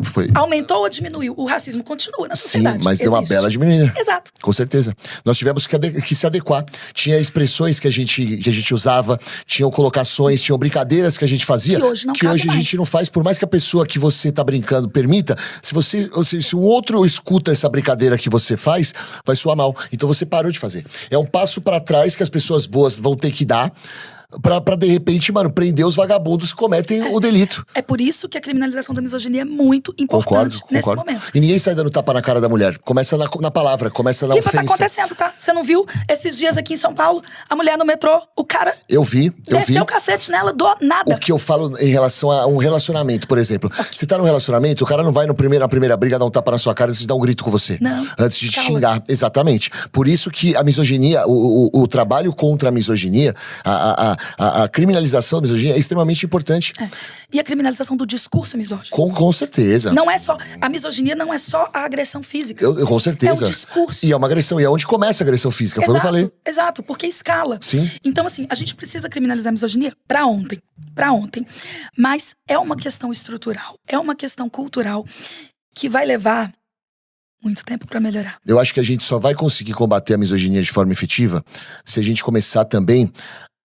Speaker 1: Foi.
Speaker 2: Aumentou ou diminuiu? O racismo continua na
Speaker 1: Sim,
Speaker 2: sociedade.
Speaker 1: mas deu uma bela diminuída.
Speaker 2: Exato.
Speaker 1: Com certeza. Nós tivemos que se adequar. Tinha expressões que a gente usava, tinham colocações, tinham brincadeiras que a gente fazia.
Speaker 2: Que hoje não
Speaker 1: que
Speaker 2: cabe
Speaker 1: hoje a
Speaker 2: mais.
Speaker 1: gente não faz. Por mais que a pessoa que você tá brincando permita, se um outro escuta essa brincadeira que você faz, vai soar mal. Então você parou de fazer. É um passo pra trás que as pessoas boas vão ter que dar. Pra de repente, mano, prender os vagabundos que cometem o delito.
Speaker 2: É por isso que a criminalização da misoginia é muito importante nesse momento.
Speaker 1: E ninguém sai dando tapa na cara da mulher. Começa na palavra, começa na ofensa.
Speaker 2: Que tá acontecendo, tá? Você não viu esses dias aqui em São Paulo? A mulher no metrô, o cara
Speaker 1: Eu vi.
Speaker 2: desceu o cacete nela do nada.
Speaker 1: O que eu falo em relação a um relacionamento, por exemplo. Você tá num relacionamento, o cara não vai na primeira briga dar um tapa na sua cara antes de dar um grito com você.
Speaker 2: Não.
Speaker 1: Antes de te
Speaker 2: Escala.
Speaker 1: xingar. Exatamente. Por isso que a misoginia, o trabalho contra a misoginia, a criminalização da misoginia é extremamente importante.
Speaker 2: É. E a criminalização do discurso misógino.
Speaker 1: Com certeza.
Speaker 2: Não é só... A misoginia não é só a agressão física.
Speaker 1: Com certeza.
Speaker 2: É o discurso.
Speaker 1: E é uma agressão. E é onde começa a agressão física. Foi o que eu falei.
Speaker 2: Exato, porque escala.
Speaker 1: Sim.
Speaker 2: Então, assim, a gente precisa criminalizar a misoginia pra ontem. Pra ontem. Mas é uma questão estrutural. É uma questão cultural que vai levar muito tempo pra melhorar.
Speaker 1: Eu acho que a gente só vai conseguir combater a misoginia de forma efetiva se a gente começar também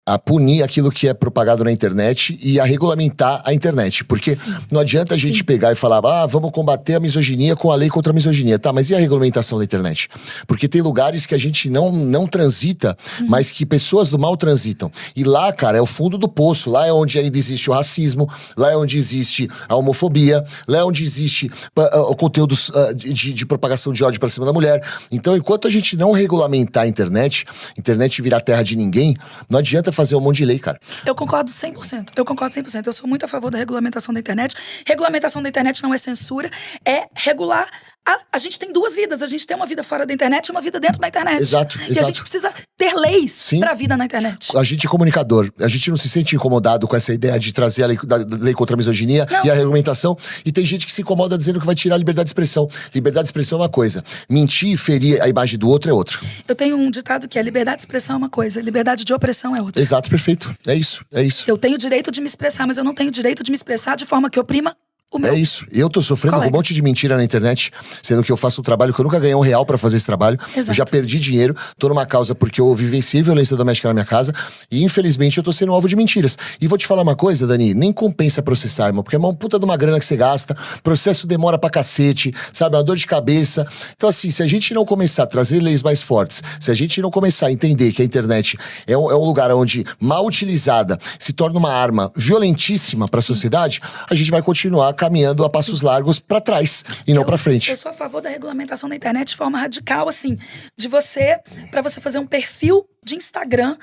Speaker 1: a punir aquilo que é propagado na internet e a regulamentar a internet. Porque não adianta a gente pegar e falar, vamos combater a misoginia com a lei contra a misoginia. Tá, mas e a regulamentação da internet? Porque tem lugares que a gente não transita, mas que pessoas do mal transitam. E lá, cara, é o fundo do poço. Lá é onde ainda existe o racismo, lá é onde existe a homofobia, lá é onde existe conteúdos de propagação de ódio pra cima da mulher. Então, enquanto a gente não regulamentar a internet virar terra de ninguém, não adianta fazer um monte de lei, cara.
Speaker 2: Eu concordo 100%. Eu sou muito a favor da regulamentação da internet. Regulamentação da internet não é censura, é regular. A gente tem duas vidas. A gente tem uma vida fora da internet e uma vida dentro da internet.
Speaker 1: Exato.
Speaker 2: E a gente precisa ter leis pra vida na internet.
Speaker 1: A gente é comunicador. A gente não se sente incomodado com essa ideia de trazer a lei contra a misoginia e a regulamentação. E tem gente que se incomoda dizendo que vai tirar a liberdade de expressão. Liberdade de expressão é uma coisa. Mentir e ferir a imagem do outro é outra.
Speaker 2: Eu tenho um ditado que é liberdade de expressão é uma coisa, liberdade de opressão é outra.
Speaker 1: Exato, perfeito. É isso.
Speaker 2: Eu tenho o direito de me expressar, mas eu não tenho o direito de me expressar de forma que oprima o meu.
Speaker 1: É isso. Eu tô sofrendo com um monte de mentira na internet, sendo que eu faço um trabalho que eu nunca ganhei R$1 pra fazer esse trabalho.
Speaker 2: Exato.
Speaker 1: Eu já perdi dinheiro, tô numa causa porque eu vivenciei violência doméstica na minha casa e infelizmente eu tô sendo alvo de mentiras. E vou te falar uma coisa, Dani, nem compensa processar, irmão, porque é uma puta de uma grana que você gasta, processo demora pra cacete, sabe, uma dor de cabeça. Então assim, se a gente não começar a trazer leis mais fortes, se a gente não começar a entender que a internet é um lugar onde, mal utilizada, se torna uma arma violentíssima pra sociedade, a gente vai continuar caminhando a passos largos pra trás e não pra frente.
Speaker 2: Eu sou a favor da regulamentação da internet de forma radical, assim, pra você fazer um perfil de Instagram,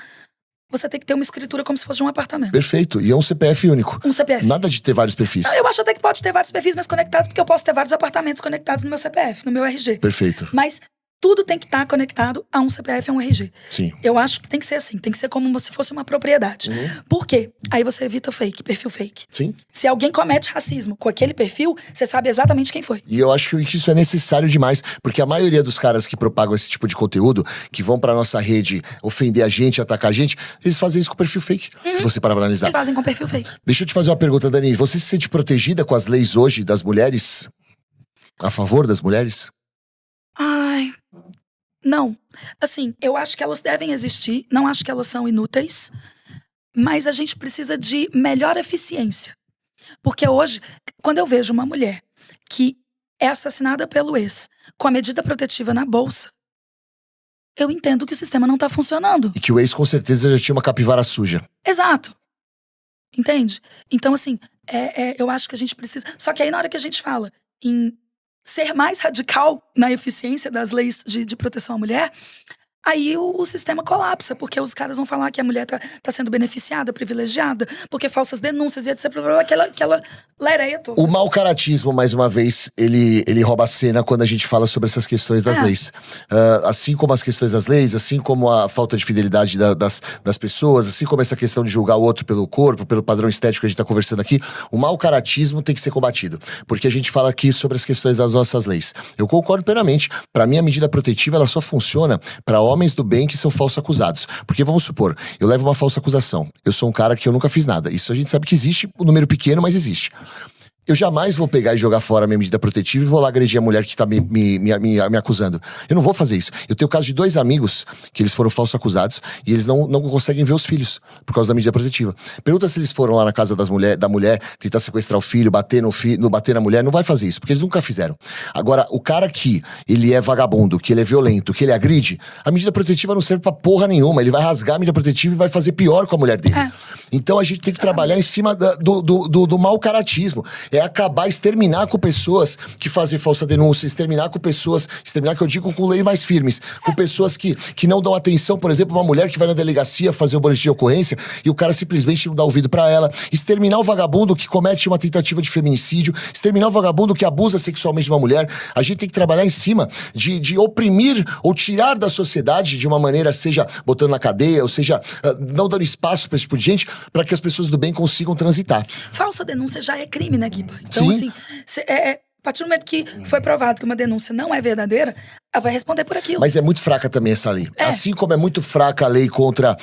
Speaker 2: você tem que ter uma escritura como se fosse de um apartamento.
Speaker 1: Perfeito. E é um CPF único.
Speaker 2: Um CPF.
Speaker 1: Nada de ter vários perfis.
Speaker 2: Eu acho até que pode ter vários perfis mais conectados, porque eu posso ter vários apartamentos conectados no meu CPF, no meu RG.
Speaker 1: Perfeito.
Speaker 2: Mas tudo tem que estar conectado a um CPF e a um RG.
Speaker 1: Sim.
Speaker 2: Eu acho que tem que ser assim, tem que ser como se fosse uma propriedade. Por quê? Aí você evita o fake, perfil fake.
Speaker 1: Sim.
Speaker 2: Se alguém comete racismo com aquele perfil, você sabe exatamente quem foi.
Speaker 1: E eu acho que isso é necessário demais, porque a maioria dos caras que propagam esse tipo de conteúdo, que vão pra nossa rede ofender a gente, atacar a gente, eles fazem isso com perfil fake, se você parar pra analisar.
Speaker 2: Eles fazem com perfil fake.
Speaker 1: Deixa eu te fazer uma pergunta, Dani. Você se sente protegida com as leis hoje das mulheres? A favor das mulheres?
Speaker 2: Ai, não. Assim, eu acho que elas devem existir, não acho que elas são inúteis, mas a gente precisa de melhor eficiência. Porque hoje, quando eu vejo uma mulher que é assassinada pelo ex, com a medida protetiva na bolsa, eu entendo que o sistema não tá funcionando.
Speaker 1: E que o ex com certeza já tinha uma capivara suja.
Speaker 2: Exato. Entende? Então, assim, eu acho que a gente precisa... Só que aí, na hora que a gente fala em ser mais radical na eficiência das leis de proteção à mulher, aí o sistema colapsa, porque os caras vão falar que a mulher tá sendo beneficiada, privilegiada, porque falsas denúncias e etc. Aquela lereia toda.
Speaker 1: O mau caratismo, mais uma vez, ele rouba a cena quando a gente fala sobre essas questões das leis. Assim como as questões das leis, assim como a falta de fidelidade das pessoas, assim como essa questão de julgar o outro pelo corpo, pelo padrão estético que a gente tá conversando aqui, o mau caratismo tem que ser combatido. Porque a gente fala aqui sobre as questões das nossas leis. Eu concordo plenamente. Pra mim, a medida protetiva, ela só funciona pra homens do bem que são falsos acusados. Porque, vamos supor, eu levo uma falsa acusação. Eu sou um cara que eu nunca fiz nada. Isso a gente sabe que existe, um número pequeno, mas existe. Eu jamais vou pegar e jogar fora a minha medida protetiva e vou lá agredir a mulher que tá me acusando. Eu não vou fazer isso. Eu tenho o caso de 2 amigos que eles foram falsos acusados e eles não conseguem ver os filhos por causa da medida protetiva. Pergunta se eles foram lá na casa da mulher tentar sequestrar o filho, bater na mulher. Não vai fazer isso, porque eles nunca fizeram. Agora, o cara que ele é vagabundo, que ele é violento, que ele agride, a medida protetiva não serve pra porra nenhuma. Ele vai rasgar a medida protetiva e vai fazer pior com a mulher dele. Então a gente tem que trabalhar em cima do mau caratismo. É acabar, exterminar com pessoas que fazem falsa denúncia, exterminar que eu digo com leis mais firmes, com pessoas que não dão atenção, por exemplo, uma mulher que vai na delegacia fazer o boletim de ocorrência e o cara simplesmente não dá ouvido pra ela, exterminar o vagabundo que comete uma tentativa de feminicídio, exterminar o vagabundo que abusa sexualmente de uma mulher. A gente tem que trabalhar em cima de oprimir ou tirar da sociedade de uma maneira, seja botando na cadeia, ou seja, não dando espaço pra esse tipo de gente, pra que as pessoas do bem consigam transitar.
Speaker 2: Falsa denúncia já é crime, né, Guiba? Então,
Speaker 1: Sim.
Speaker 2: assim, a partir do momento que foi provado que uma denúncia não é verdadeira, ela vai responder por aquilo.
Speaker 1: Mas é muito fraca também essa lei. Assim como é muito fraca a lei contra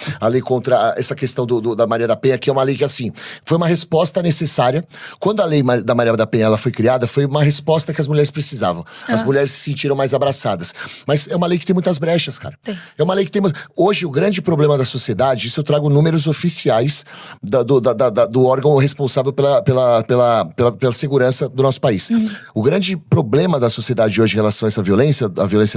Speaker 1: essa questão da Maria da Penha, que é uma lei que, assim, foi uma resposta necessária. Quando a lei da Maria da Penha ela foi criada, foi uma resposta que as mulheres precisavam. As mulheres se sentiram mais abraçadas. Mas é uma lei que tem muitas brechas, cara.
Speaker 2: Tem.
Speaker 1: É uma lei que tem... Hoje, o grande problema da sociedade, isso eu trago números oficiais do órgão responsável pela segurança do nosso país. O grande problema da sociedade hoje em relação a essa violência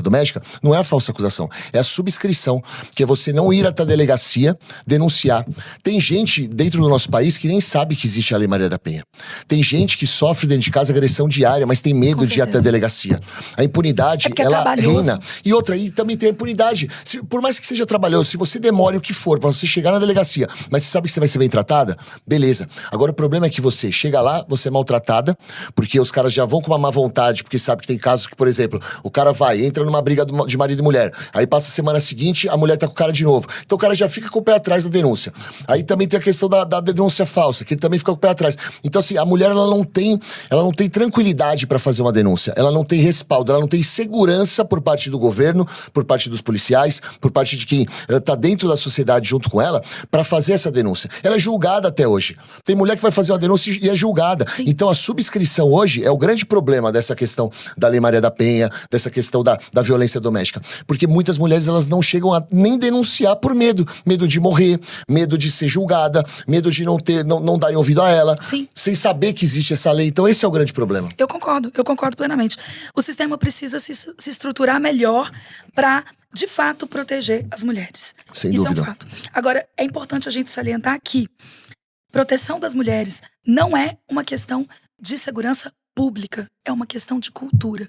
Speaker 1: doméstica, não é a falsa acusação, é a subscrição, que é você não ir até a delegacia denunciar. Tem gente dentro do nosso país que nem sabe que existe a Lei Maria da Penha. Tem gente que sofre dentro de casa agressão diária, mas tem medo de ir até a delegacia. A impunidade, ela reina. E outra, aí também tem a impunidade. Por mais que seja trabalhoso, se você demore o que for pra você chegar na delegacia, mas você sabe que você vai ser bem tratada, beleza. Agora o problema é que você chega lá, você é maltratada, porque os caras já vão com uma má vontade, porque sabe que tem casos que, por exemplo, o cara entra numa briga de marido e mulher. Aí passa a semana seguinte, a mulher tá com o cara de novo. Então o cara já fica com o pé atrás da denúncia. Aí também tem a questão da denúncia falsa, que ele também fica com o pé atrás. Então assim, a mulher ela não tem tranquilidade pra fazer uma denúncia. Ela não tem respaldo, ela não tem segurança por parte do governo, por parte dos policiais, por parte de quem tá dentro da sociedade junto com ela, pra fazer essa denúncia. Ela é julgada até hoje. Tem mulher que vai fazer uma denúncia e é julgada. Sim. Então a subscrição hoje é o grande problema dessa questão da Lei Maria da Penha, dessa questão da violência doméstica. Porque muitas mulheres, elas não chegam a nem denunciar por medo. Medo de morrer, medo de ser julgada, medo de não darem ouvido a ela.
Speaker 2: Sim.
Speaker 1: Sem saber que existe essa lei. Então esse é o grande problema.
Speaker 2: Eu concordo plenamente. O sistema precisa se estruturar melhor para, de fato, proteger as mulheres.
Speaker 1: Sem
Speaker 2: Isso
Speaker 1: dúvida.
Speaker 2: é um fato. Agora, é importante a gente salientar que proteção das mulheres não é uma questão de segurança pública, é uma questão de cultura.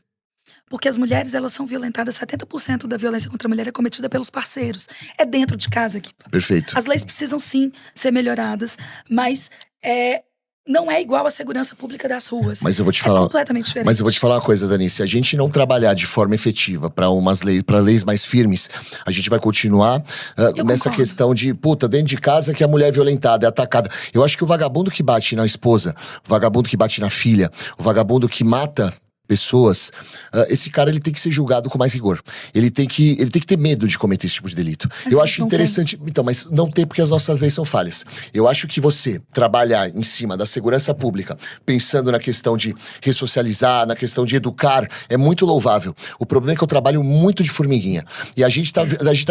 Speaker 2: Porque as mulheres, elas são violentadas, 70% da violência contra a mulher é cometida pelos parceiros. É dentro de casa aqui.
Speaker 1: Perfeito.
Speaker 2: As leis precisam sim ser melhoradas, mas não é igual à segurança pública das ruas.
Speaker 1: Mas eu vou te falar,
Speaker 2: completamente diferente.
Speaker 1: Mas eu vou te falar uma coisa, Dani. Se a gente não trabalhar de forma efetiva para leis mais firmes, a gente vai continuar nessa questão de, dentro de casa que a mulher é violentada, é atacada. Eu acho que o vagabundo que bate na esposa, o vagabundo que bate na filha, o vagabundo que mata pessoas, esse cara ele tem que ser julgado com mais rigor. Ele tem que ter medo de cometer esse tipo de delito.
Speaker 2: Mas
Speaker 1: eu acho interessante...
Speaker 2: Tem.
Speaker 1: Então, mas não tem porque as nossas leis são falhas. Eu acho que você trabalhar em cima da segurança pública, pensando na questão de ressocializar, na questão de educar, é muito louvável. O problema é que eu trabalho muito de formiguinha. E a gente tá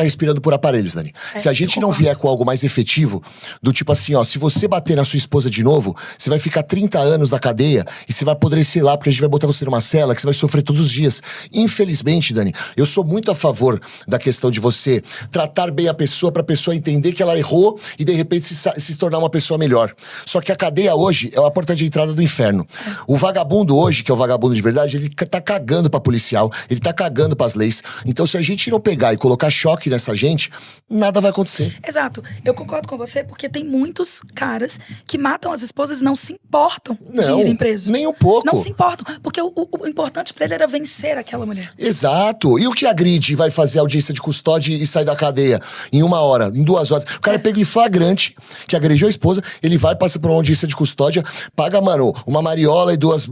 Speaker 1: respirando por aparelhos, Dani. Se a gente não vier com algo mais efetivo, do tipo assim, se você bater na sua esposa de novo, você vai ficar 30 anos na cadeia e você vai apodrecer lá, porque a gente vai botar você numa cela que você vai sofrer todos os dias. Infelizmente, Dani, eu sou muito a favor da questão de você tratar bem a pessoa pra pessoa entender que ela errou e de repente se tornar uma pessoa melhor. Só que a cadeia hoje é a porta de entrada do inferno. O vagabundo hoje, que é o vagabundo de verdade, ele tá cagando pra policial, ele tá cagando pras leis. Então se a gente não pegar e colocar choque nessa gente, nada vai acontecer.
Speaker 2: Exato. Eu concordo com você, porque tem muitos caras que matam as esposas e não se importam de irem presos.
Speaker 1: Nem um pouco.
Speaker 2: Não se importam, porque o importante pra ele era vencer aquela mulher.
Speaker 1: Exato. E o que agride e vai fazer audiência de custódia e sai da cadeia em 1 hora, em 2 horas? O cara é pego em flagrante, que agrediu a esposa, ele vai, passa por uma audiência de custódia, paga, mano, uma mariola e duas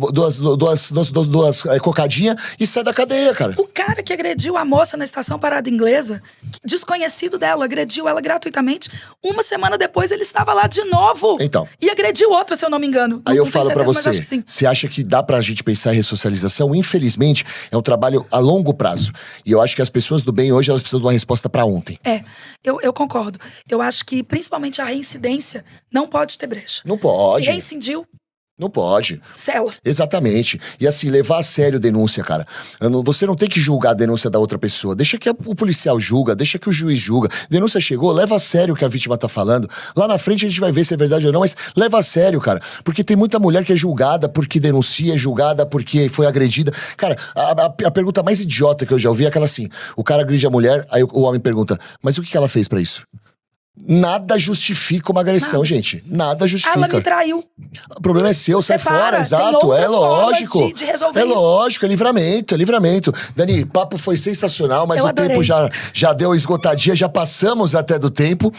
Speaker 1: cocadinhas e sai da cadeia, cara.
Speaker 2: O cara que agrediu a moça na estação Parada Inglesa, desconhecido dela, agrediu ela gratuitamente, 1 semana depois ele estava lá de novo.
Speaker 1: Então.
Speaker 2: E agrediu outra, se eu não me engano.
Speaker 1: Aí
Speaker 2: Não
Speaker 1: eu
Speaker 2: tenho
Speaker 1: falo pra
Speaker 2: certeza, mas
Speaker 1: você,
Speaker 2: acho que sim.
Speaker 1: você acha que dá pra gente pensar em ressocialização? Infelizmente, é um trabalho a longo prazo. E eu acho que as pessoas do bem hoje, elas precisam de uma resposta pra ontem.
Speaker 2: Eu concordo. Eu acho que, principalmente, a reincidência não pode ter brecha.
Speaker 1: Não pode.
Speaker 2: Se reincidiu,
Speaker 1: Não pode.
Speaker 2: cela.
Speaker 1: Exatamente. E assim, levar a sério denúncia, cara. Você não tem que julgar a denúncia da outra pessoa. Deixa que o policial julga, deixa que o juiz julga. Denúncia chegou, leva a sério o que a vítima tá falando. Lá na frente a gente vai ver se é verdade ou não, mas leva a sério, cara. Porque tem muita mulher que é julgada porque denuncia, é julgada porque foi agredida. Cara, a pergunta mais idiota que eu já ouvi é aquela assim: o cara agride a mulher, aí o homem pergunta, mas o que ela fez pra isso? Nada justifica uma agressão, gente. Nada justifica.
Speaker 2: Ela me traiu.
Speaker 1: O problema é seu, sai
Speaker 2: Separa,
Speaker 1: fora,
Speaker 2: tem
Speaker 1: exato.
Speaker 2: outras
Speaker 1: É lógico.
Speaker 2: formas de resolver
Speaker 1: é
Speaker 2: isso.
Speaker 1: lógico, é livramento, é livramento. Dani, papo foi sensacional, mas
Speaker 2: Eu
Speaker 1: o
Speaker 2: adorei.
Speaker 1: tempo já deu esgotadinha, já passamos até do tempo.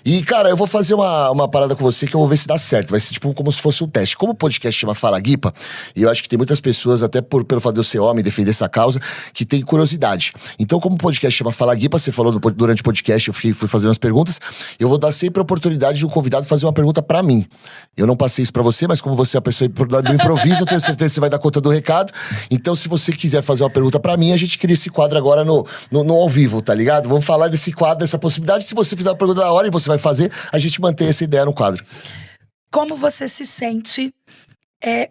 Speaker 1: E, cara, eu vou fazer uma parada com você que eu vou ver se dá certo. Vai ser tipo como se fosse um teste. Como o podcast chama Fala Guipa, e eu acho que tem muitas pessoas, até pelo fato de eu ser homem e defender essa causa, que tem curiosidade. Então, como o podcast chama Fala Guipa, você falou durante o podcast, eu fui fazendo as perguntas, eu vou dar sempre a oportunidade de um convidado fazer uma pergunta pra mim. Eu não passei isso pra você, mas como você é a pessoa do improviso, eu tenho certeza que você vai dar conta do recado. Então, se você quiser fazer uma pergunta pra mim, a gente cria esse quadro agora no ao vivo, tá ligado? Vamos falar desse quadro, dessa possibilidade. Se você fizer uma pergunta da hora e você vai fazer, a gente mantém essa ideia no quadro.
Speaker 2: Como você se sente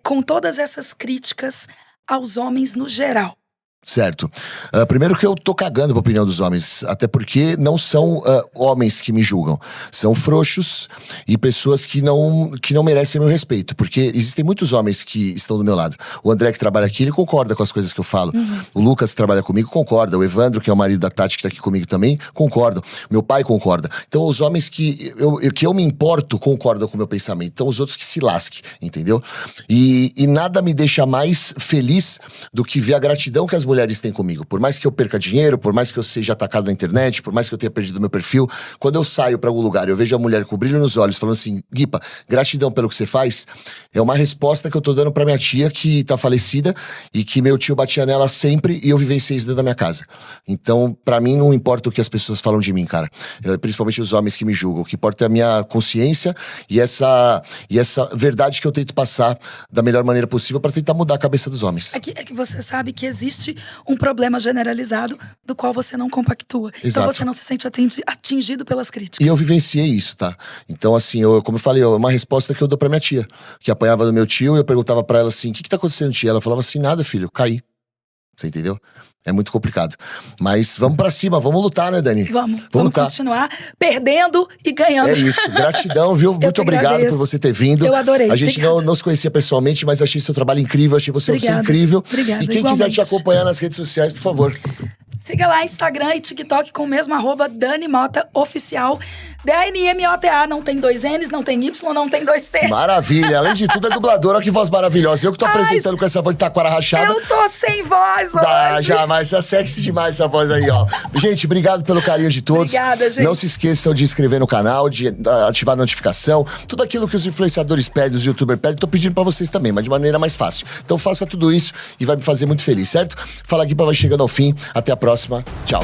Speaker 2: com todas essas críticas aos homens no geral?
Speaker 1: Certo. Primeiro que eu tô cagando pra opinião dos homens, até porque não são homens que me julgam, são frouxos e pessoas que não merecem meu respeito, porque existem muitos homens que estão do meu lado. O André, que trabalha aqui, ele concorda com as coisas que eu falo. O Lucas, que trabalha comigo, concorda. O Evandro, que é o marido da Tati, que tá aqui comigo também, concorda. Meu pai concorda. Então os homens que eu me importo concordam com o meu pensamento. Então os outros que se lasquem, entendeu? E nada me deixa mais feliz do que ver a gratidão que as mulheres têm comigo. Por mais que eu perca dinheiro, por mais que eu seja atacado na internet, por mais que eu tenha perdido meu perfil, quando eu saio pra algum lugar e eu vejo a mulher com brilho nos olhos falando assim: Guipa, gratidão pelo que você faz, é uma resposta que eu tô dando pra minha tia que tá falecida e que meu tio batia nela sempre e eu vivenciei isso dentro da minha casa. Então, pra mim, não importa o que as pessoas falam de mim, cara. Principalmente os homens que me julgam. O que importa é a minha consciência e essa verdade que eu tento passar da melhor maneira possível pra tentar mudar a cabeça dos homens.
Speaker 2: É que você sabe que existe um problema generalizado do qual você não compactua.
Speaker 1: Exato.
Speaker 2: Então você não se sente atingido pelas críticas.
Speaker 1: E eu vivenciei isso, tá? Então, assim, como eu falei, é uma resposta que eu dou pra minha tia, que apanhava do meu tio, e eu perguntava pra ela assim: o que tá acontecendo, tia? Ela falava assim: nada, filho, caí. Você entendeu? É muito complicado. Mas vamos pra cima, vamos lutar, né, Dani?
Speaker 2: Vamos
Speaker 1: lutar.
Speaker 2: continuar perdendo e ganhando.
Speaker 1: É isso, gratidão, viu? Muito obrigado
Speaker 2: agradeço.
Speaker 1: por você ter vindo.
Speaker 2: Eu adorei.
Speaker 1: A gente não se conhecia pessoalmente, mas achei seu trabalho incrível, achei você uma pessoa incrível.
Speaker 2: Obrigada,
Speaker 1: E quem
Speaker 2: igualmente.
Speaker 1: quiser te acompanhar nas redes sociais, por favor.
Speaker 2: Siga lá Instagram e TikTok com o mesmo @Dani Mota Oficial. DANIMOTA, não tem 2 N's, não tem Y, não tem 2 T's.
Speaker 1: Maravilha, além de tudo é dubladora, olha que voz maravilhosa. Eu que tô apresentando com essa voz de taquara rachada.
Speaker 2: Eu tô sem voz hoje.
Speaker 1: Já, mas tá sexy demais essa voz aí, ó. Gente, obrigado pelo carinho de todos.
Speaker 2: Obrigada, gente.
Speaker 1: Não se esqueçam de inscrever no canal, de ativar a notificação. Tudo aquilo que os influenciadores pedem, os youtubers pedem, tô pedindo pra vocês também, mas de maneira mais fácil. Então faça tudo isso e vai me fazer muito feliz, certo? Fala Guipa vai chegando ao fim. Até a próxima. Tchau.